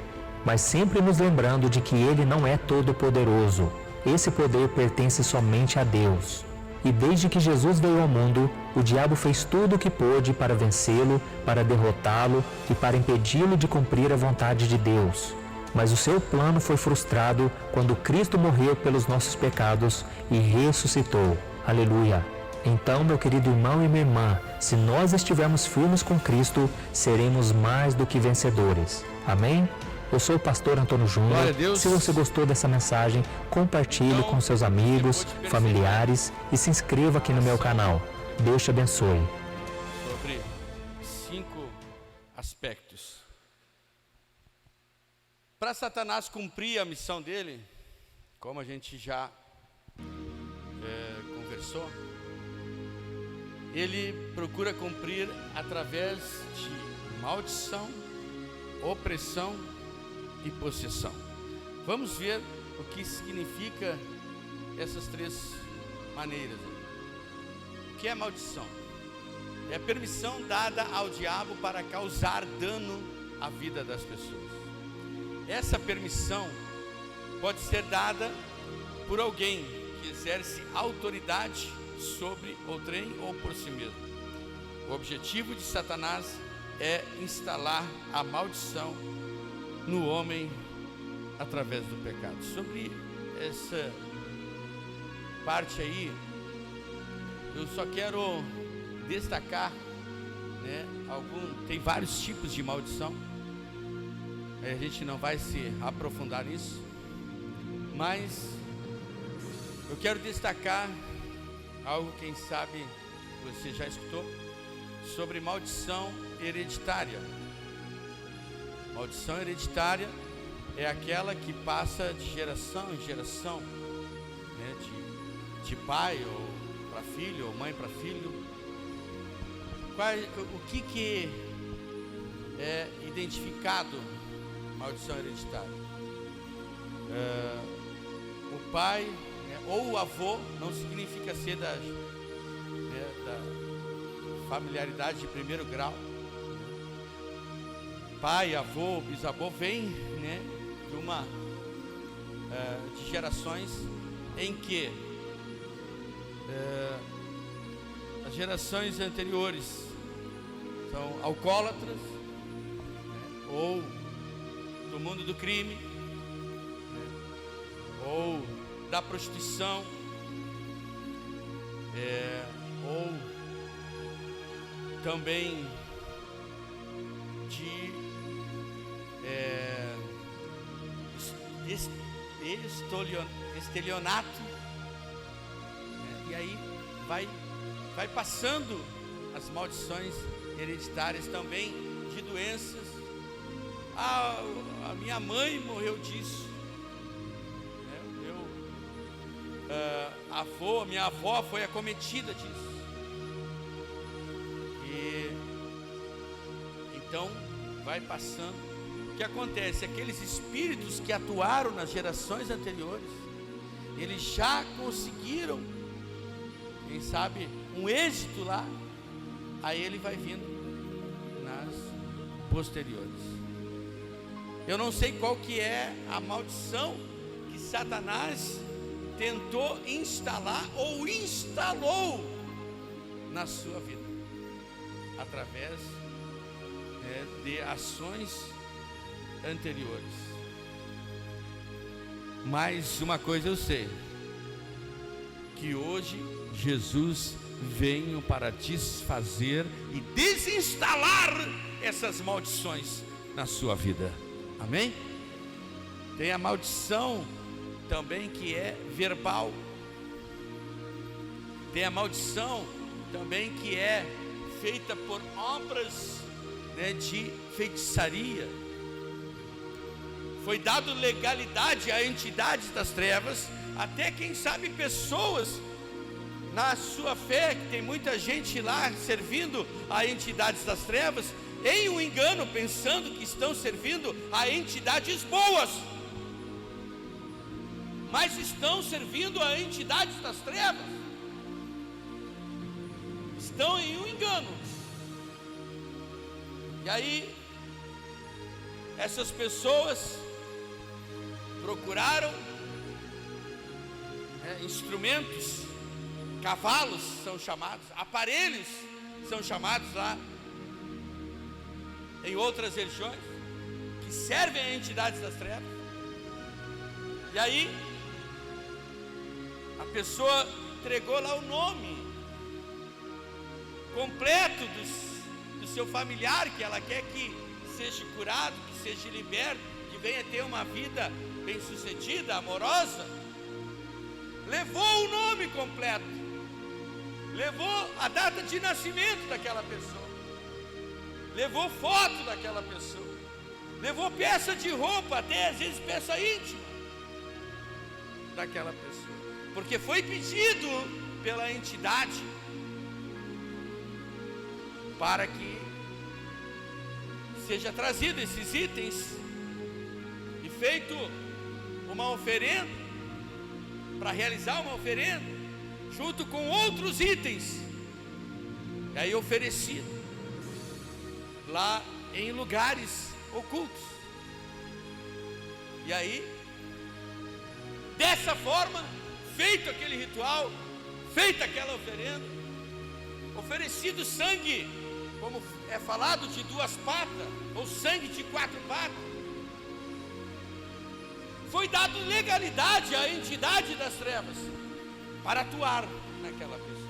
S2: mas sempre nos lembrando de que ele não é todo-poderoso. Esse poder pertence somente a Deus. E desde que Jesus veio ao mundo, o diabo fez tudo o que pôde para vencê-lo, para derrotá-lo e para impedi-lo de cumprir a vontade de Deus. Mas o seu plano foi frustrado quando Cristo morreu pelos nossos pecados e ressuscitou. Aleluia! Então, meu querido irmão e minha irmã, se nós estivermos firmes com Cristo, seremos mais do que vencedores. Amém? Eu sou o pastor Antônio Júnior. Se você gostou dessa mensagem, compartilhe com seus amigos, familiares e se inscreva aqui no meu canal. Deus te abençoe.
S1: Sobre 5 aspectos. Para Satanás cumprir a missão dele, como a gente já conversou, ele procura cumprir através de maldição, opressão e possessão. Vamos ver o que significa essas 3 maneiras. O que é maldição? É a permissão dada ao diabo para causar dano à vida das pessoas. Essa permissão pode ser dada por alguém que exerce autoridade sobre outrem ou por si mesmo. O objetivo de Satanás é instalar a maldição no homem através do pecado. Sobre essa parte aí, eu só quero destacar, né, tem vários tipos de maldição. A gente não vai se aprofundar nisso, mas eu quero destacar algo, quem sabe você já escutou, sobre maldição hereditária. Maldição hereditária é aquela que passa de geração em geração, né, de pai ou para filho, ou mãe para filho. O que é identificado maldição hereditária? O pai, né, ou o avô, não significa ser da familiaridade de primeiro grau. Pai, avô, bisavô vem, né, de gerações em que as gerações anteriores são alcoólatras, né, ou do mundo do crime, né, ou da prostituição, ou também de estelionato, né? E aí vai passando as maldições hereditárias também de doenças. A minha mãe morreu disso, né? A minha avó foi acometida disso. E então vai passando. O que acontece? Aqueles espíritos que atuaram nas gerações anteriores, eles já conseguiram, quem sabe, um êxito lá. Aí ele vai vindo nas posteriores. Eu não sei qual que é a maldição que Satanás tentou instalar ou instalou na sua vida, através, né, de ações anteriores. Mas uma coisa eu sei, que hoje Jesus veio para desfazer e desinstalar essas maldições na sua vida. Amém? Tem a maldição também que é verbal. Tem a maldição também que é feita por obras, né, de feitiçaria. Foi dado legalidade a entidades das trevas, até quem sabe pessoas na sua fé, que tem muita gente lá servindo a entidades das trevas, em um engano, pensando que estão servindo a entidades boas, mas estão servindo a entidades das trevas. Estão em um engano. E aí essas pessoas procuraram, instrumentos, cavalos são chamados, aparelhos são chamados lá em outras religiões, que servem a entidades das trevas. E aí a pessoa entregou lá o nome completo do seu familiar, que ela quer que seja curado, que seja liberto, que venha ter uma vida bem-sucedida, amorosa. Levou o nome completo, levou a data de nascimento daquela pessoa, levou foto daquela pessoa, levou peça de roupa, até às vezes peça íntima daquela pessoa, porque foi pedido pela entidade para que seja trazido esses itens e feito uma oferenda, para realizar uma oferenda junto com outros itens, e aí oferecido lá em lugares ocultos. E aí, dessa forma, feito aquele ritual, feita aquela oferenda, oferecido sangue, como é falado, de 2 patas, ou sangue de 4 patas, foi dado legalidade à entidade das trevas para atuar naquela pessoa,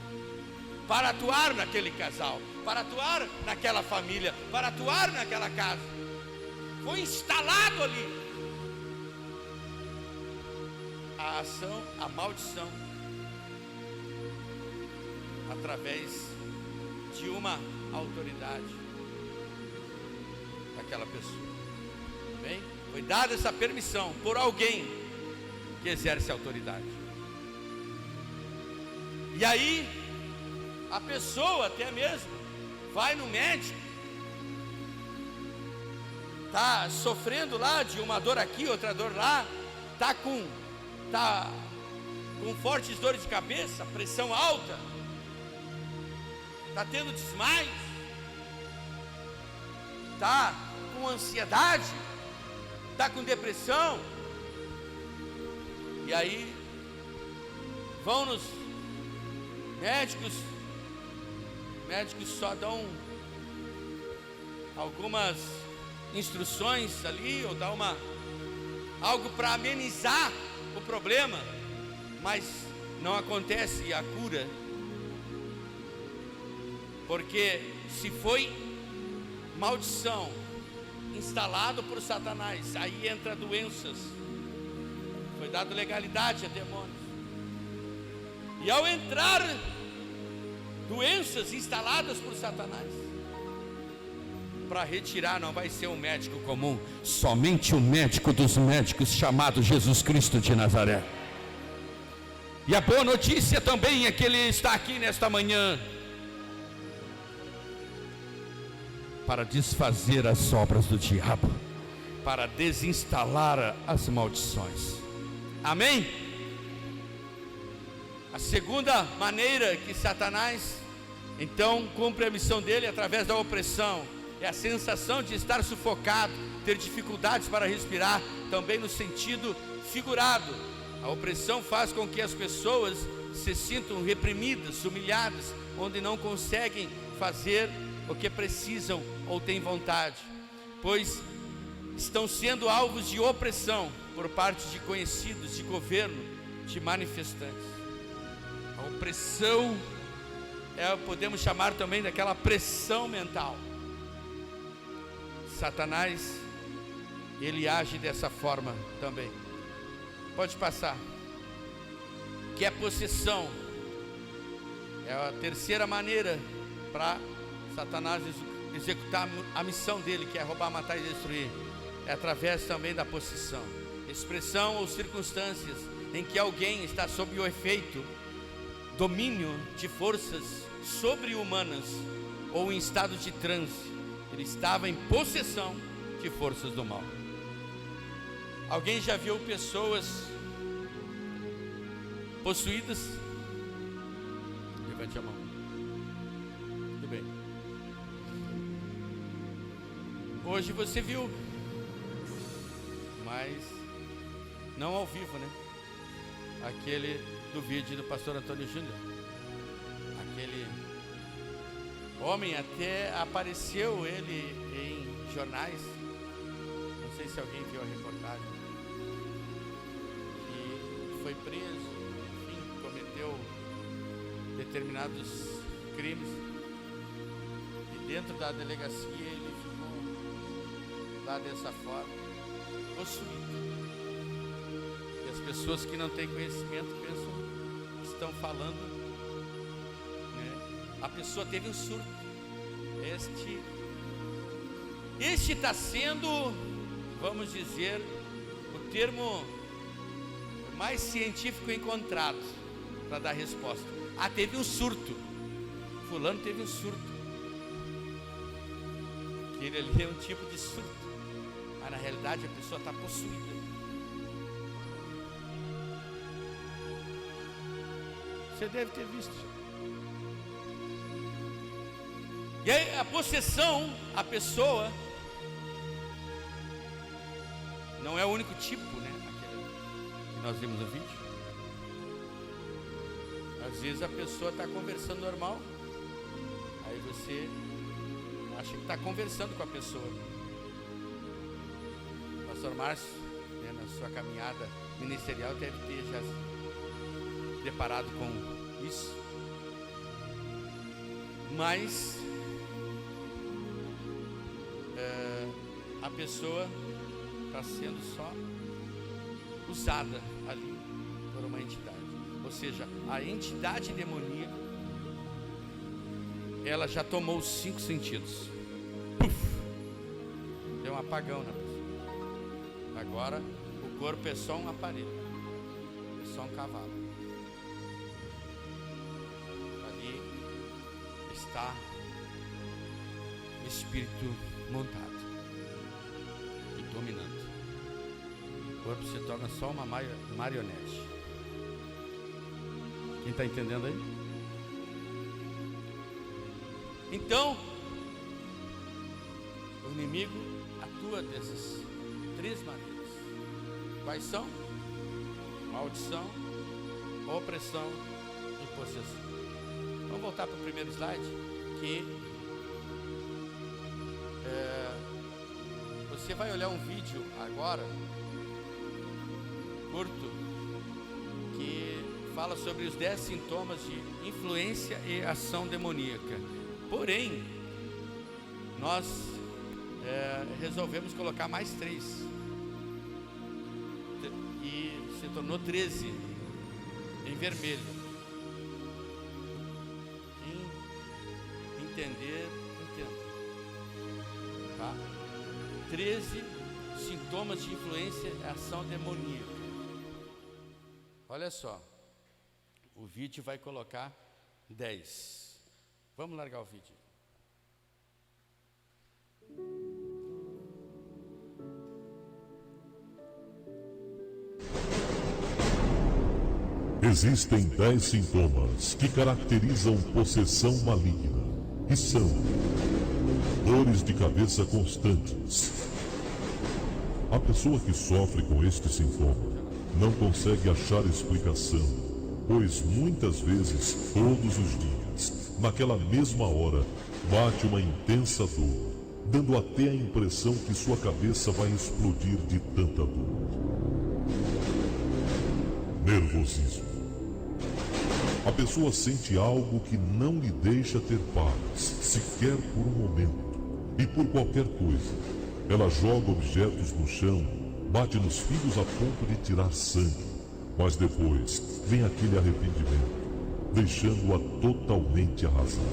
S1: para atuar naquele casal, para atuar naquela família, para atuar naquela casa. Foi instalado ali a ação, a maldição, através de uma autoridade daquela pessoa. Bem, foi dada essa permissão por alguém que exerce autoridade. E aí a pessoa até mesmo vai no médico, está sofrendo lá de uma dor aqui, outra dor lá, está com fortes dores de cabeça, pressão alta, está tendo desmaios, está com ansiedade, está com depressão. E aí vão nos médicos só dão algumas instruções ali, ou dá algo para amenizar o problema, mas não acontece a cura, porque se foi maldição instalado por Satanás, aí entra doenças, foi dado legalidade a demônios, e ao entrar doenças instaladas por Satanás, para retirar não vai ser um médico comum, somente o médico dos médicos, chamado Jesus Cristo de Nazaré. E a boa notícia também é que Ele está aqui nesta manhã para desfazer as obras do diabo, para desinstalar as maldições. Amém? A segunda maneira que Satanás então cumpre a missão dele através da opressão é a sensação de estar sufocado, ter dificuldades para respirar, também no sentido figurado. A opressão faz com que as pessoas se sintam reprimidas, humilhadas, onde não conseguem fazer o que precisam ou têm vontade, pois estão sendo alvos de opressão por parte de conhecidos, de governo, de manifestantes. A opressão podemos chamar também daquela pressão mental. Satanás, ele age dessa forma também. Pode passar. Que é possessão. É a terceira maneira para Satanás executar a missão dele, que é roubar, matar e destruir. É através também da possessão. Expressão ou circunstâncias em que alguém está sob o efeito, domínio de forças sobre-humanas ou em estado de transe. Ele estava em possessão de forças do mal. Alguém já viu pessoas possuídas? Levante a mão. Tudo bem. Hoje você viu, mas não ao vivo, né? Aquele do vídeo do pastor Antônio Júnior. Aquele homem, até apareceu ele em jornais, não sei se alguém viu a reportagem, que foi preso, enfim, cometeu determinados crimes, e dentro da delegacia ele ficou lá dessa forma, possuído. E as pessoas que não têm conhecimento pensam que estão falando. A pessoa teve um surto. Este está sendo, vamos dizer, o termo mais científico encontrado para dar resposta. Teve um surto. Fulano teve um surto. Aquele ali é um tipo de surto, mas na realidade a pessoa está possuída. Você deve ter visto. E aí a possessão, a pessoa, não é o único tipo, né? Aquele que nós vimos no vídeo. Às vezes a pessoa está conversando normal, aí você acha que está conversando com a pessoa. Pastor Márcio, né, na sua caminhada ministerial deve ter já se deparado com isso. Mas a pessoa está sendo só usada ali por uma entidade. Ou seja, a entidade demoníaca, ela já tomou os 5 sentidos. Puf! Deu um apagão na pessoa. Agora o corpo é só um aparelho, é só um cavalo. Ali está o espírito montado e dominante. O corpo se torna só uma marionete. Quem está entendendo aí? Então, o inimigo atua dessas 3 maneiras. Quais são? Maldição, opressão e possessão. Vamos voltar para o primeiro slide, que você vai olhar um vídeo agora, curto, que fala sobre os 10 sintomas de influência e ação demoníaca. Porém, nós resolvemos colocar mais 3 e se tornou 13 em vermelho. Quem entender, entenda, tá? 13 sintomas de influência e ação demoníaca. Olha só, o vídeo vai colocar 10. Vamos largar o vídeo.
S3: Existem 10 sintomas que caracterizam possessão maligna, e são: dores de cabeça constantes. A pessoa que sofre com este sintoma não consegue achar explicação, pois muitas vezes, todos os dias, naquela mesma hora, bate uma intensa dor, dando até a impressão que sua cabeça vai explodir de tanta dor. Nervosismo. A pessoa sente algo que não lhe deixa ter paz, sequer por um momento, e por qualquer coisa. Ela joga objetos no chão, bate nos fios a ponto de tirar sangue, mas depois vem aquele arrependimento, deixando-a totalmente arrasada.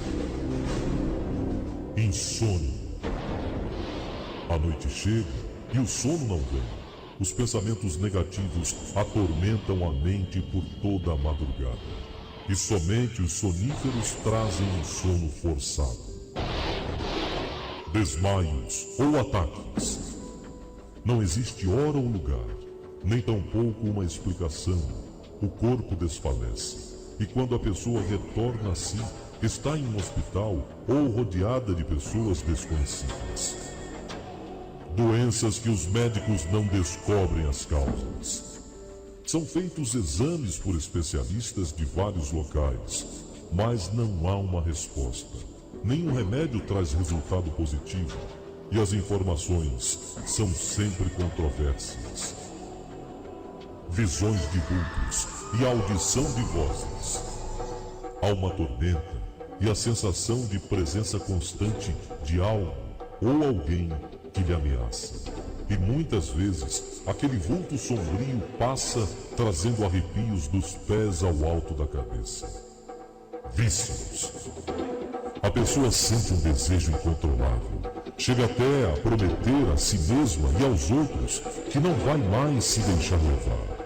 S3: Insônia. A noite chega e o sono não vem. Os pensamentos negativos atormentam a mente por toda a madrugada. E somente os soníferos trazem um sono forçado. Desmaios ou ataques. Não existe hora ou lugar, nem tampouco uma explicação. O corpo desfalece, e quando a pessoa retorna a si, está em um hospital ou rodeada de pessoas desconhecidas. Doenças que os médicos não descobrem as causas. São feitos exames por especialistas de vários locais, mas não há uma resposta. Nenhum remédio traz resultado positivo, e as informações são sempre controversas. Visões de vultos e audição de vozes. Há uma tormenta e a sensação de presença constante de algo ou alguém que lhe ameaça. E muitas vezes, aquele vulto sombrio passa trazendo arrepios dos pés ao alto da cabeça. Vícios. A pessoa sente um desejo incontrolável. Chega até a prometer a si mesma e aos outros que não vai mais se deixar levar.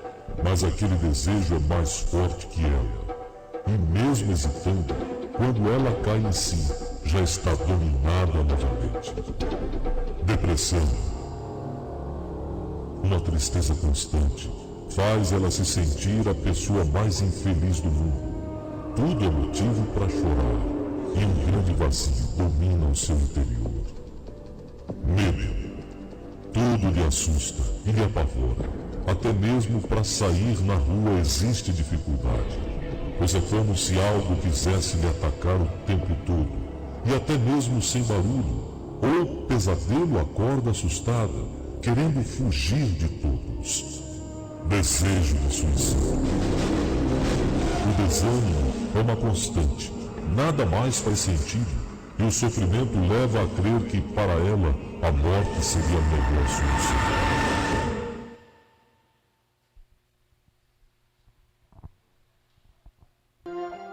S3: Mas aquele desejo é mais forte que ela. E mesmo hesitando, quando ela cai em si, já está dominada novamente. Depressão. Uma tristeza constante faz ela se sentir a pessoa mais infeliz do mundo. Tudo é motivo para chorar, e um grande vazio domina o seu interior. Medo. Tudo lhe assusta e lhe apavora. Até mesmo para sair na rua existe dificuldade, pois é como se algo quisesse lhe atacar o tempo todo, e até mesmo sem barulho, ou pesadelo acorda assustada, querendo fugir de tudo. Deus. Desejo de suicídio. O desânimo é uma constante. Nada mais faz sentido. E o sofrimento leva a crer que, para ela, a morte seria a melhor solução.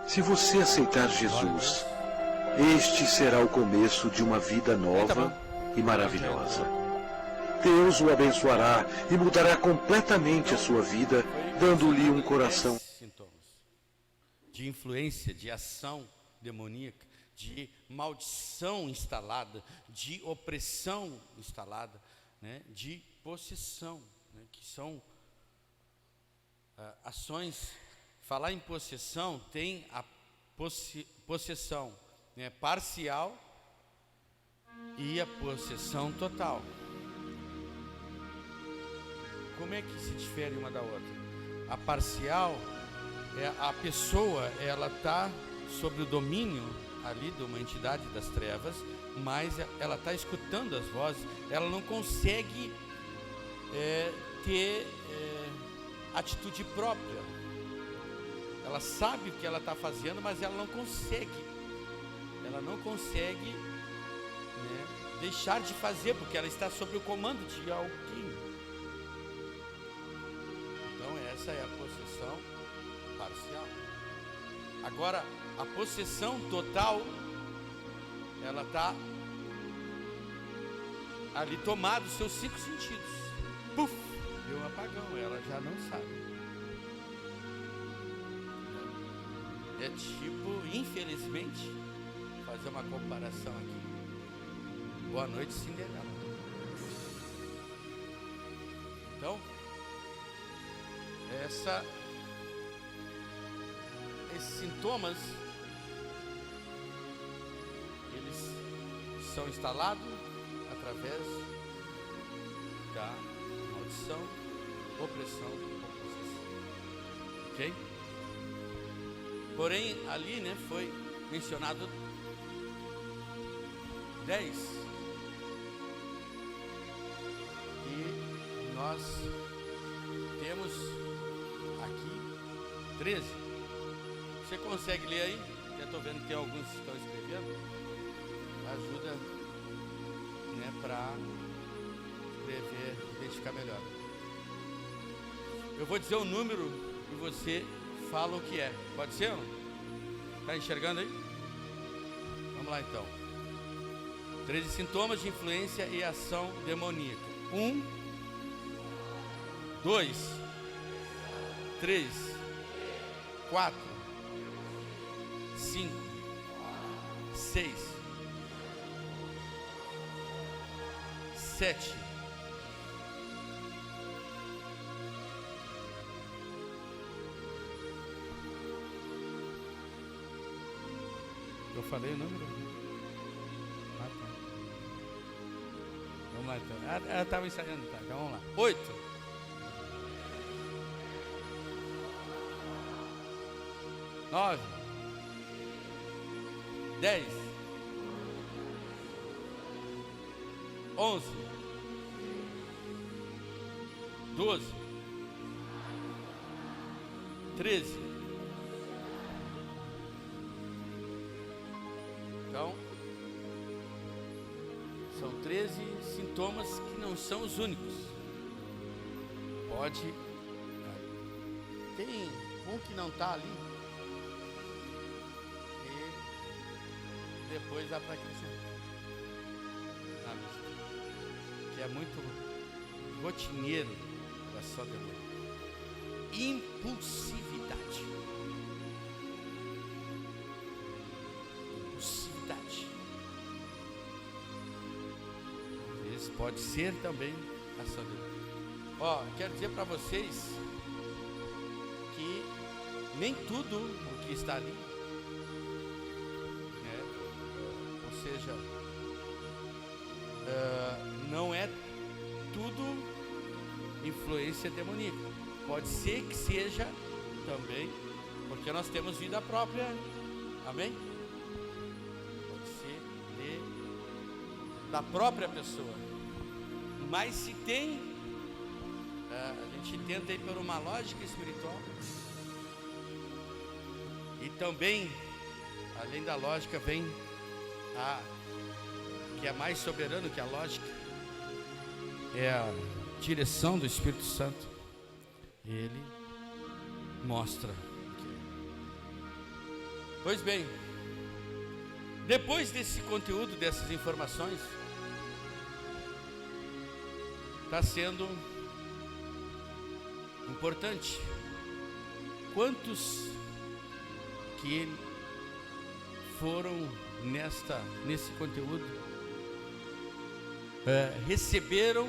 S4: Se você aceitar Jesus, este será o começo de uma vida nova e maravilhosa. Deus o abençoará e mudará completamente a sua vida, dando-lhe um coração.
S1: Sintomas de influência, de ação demoníaca, de maldição instalada, de opressão instalada, né, de possessão, né, que são ações. Falar em possessão, tem a possessão, né, parcial e a possessão total. Como é que se difere uma da outra? A parcial é a pessoa, ela está sob o domínio ali de uma entidade das trevas, mas ela está escutando as vozes, ela não consegue ter atitude própria. Ela sabe o que ela está fazendo, mas ela não consegue, né, deixar de fazer, porque ela está sob o comando de alguém. Então essa é a possessão parcial. Agora, a possessão total, ela está ali tomada os seus 5 sentidos. Puf! Deu um apagão, ela já não sabe. É tipo, infelizmente, fazer uma comparação aqui. Boa noite, Cinderela. Então, esses sintomas, eles são instalados através da maldição, opressão ou possessão. Ok? Porém, ali, né, foi mencionado 10. E nós temos aqui 13. Você consegue ler aí? Já estou vendo que tem alguns que estão escrevendo. Ajuda, né, para escrever, identificar melhor. Eu vou dizer o número e você fala o que é. Pode ser ou não? Está enxergando aí? Vamos lá então. 13 sintomas de influência e ação demoníaca. 1, 2, 3, 4, 5, 6, 7. Eu falei o número? Ah, tá. Vamos lá então. Eu estava ensaiando, tá? Então vamos lá. 8. 9. 10. 11. 12. 13. Então, são 13 sintomas que não são os únicos. Pode. Tem um que não está ali. E depois dá para acrescentar na lista. Que é muito rotineiro da sua demanda. Impulsividade. Às vezes pode ser também ação demoníaca. Quero dizer para vocês que nem tudo o que está ali, né, ou seja, não é tudo influência demoníaca. Pode ser que seja também, porque nós temos vida própria. Amém? Pode ser da própria pessoa. Mas se tem A gente tenta ir por uma lógica espiritual. E também, além da lógica, vem a que é mais soberano que a lógica, é a direção do Espírito Santo. Ele mostra. Pois bem, depois desse conteúdo, dessas informações, está sendo importante. Quantos que foram nesse conteúdo receberam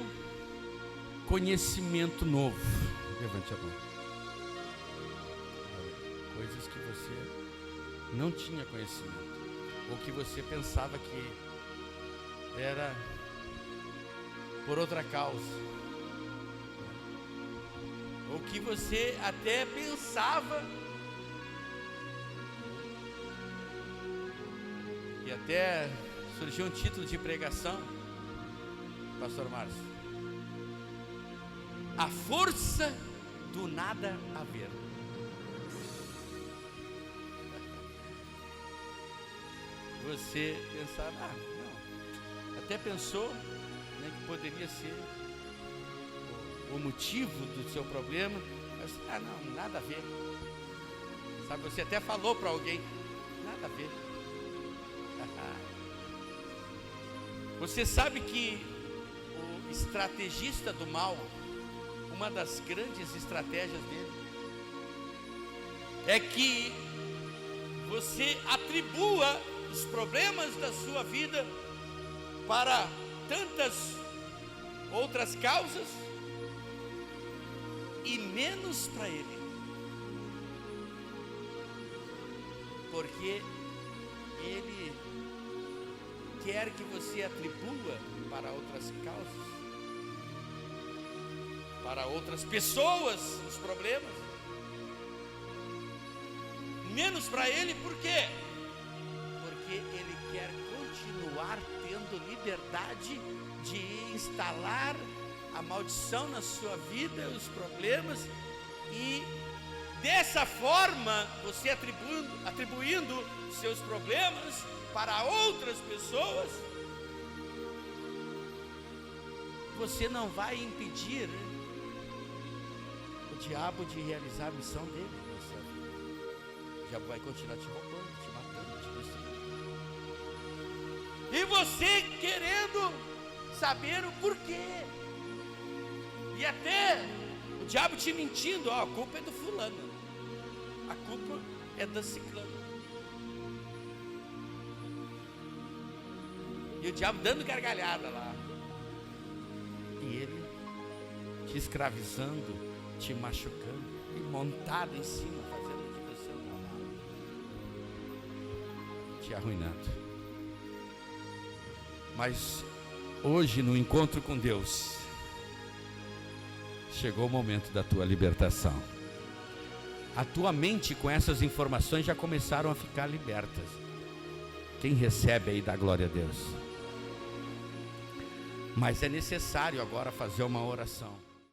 S1: conhecimento novo? Levante a mão. Coisas que você não tinha conhecimento, ou que você pensava que era por outra causa, ou que você até pensava e até surgiu um título de pregação, Pastor Márcio: a força do nada haver. Você pensava, não, até pensou, né, que poderia ser o motivo do seu problema, mas não, nada a ver. Sabe, você até falou para alguém, nada a ver. Você sabe que o estrategista do mal, uma das grandes estratégias dele é que você atribua os problemas da sua vida para tantas outras causas e menos para ele, porque ele quer que você atribua para outras causas, para outras pessoas os problemas, menos para ele. Por quê? Porque ele quer continuar tendo liberdade de instalar a maldição na sua vida, os problemas, e dessa forma, você atribuindo seus problemas para outras pessoas, você não vai impedir o diabo de realizar a missão dele na sua vida. O diabo vai continuar te roubando, te matando, te destruindo. E você querendo saber o porquê. E até o diabo te mentindo, a culpa é do fulano, a culpa é da ciclana. E o diabo dando gargalhada lá. E ele te escravizando, te machucando, e montado em cima, fazendo de você um trabalho, te arruinando. Mas hoje, no encontro com Deus, chegou o momento da tua libertação. A tua mente, com essas informações, já começaram a ficar libertas. Quem recebe aí, dá glória a Deus. Mas é necessário agora fazer uma oração.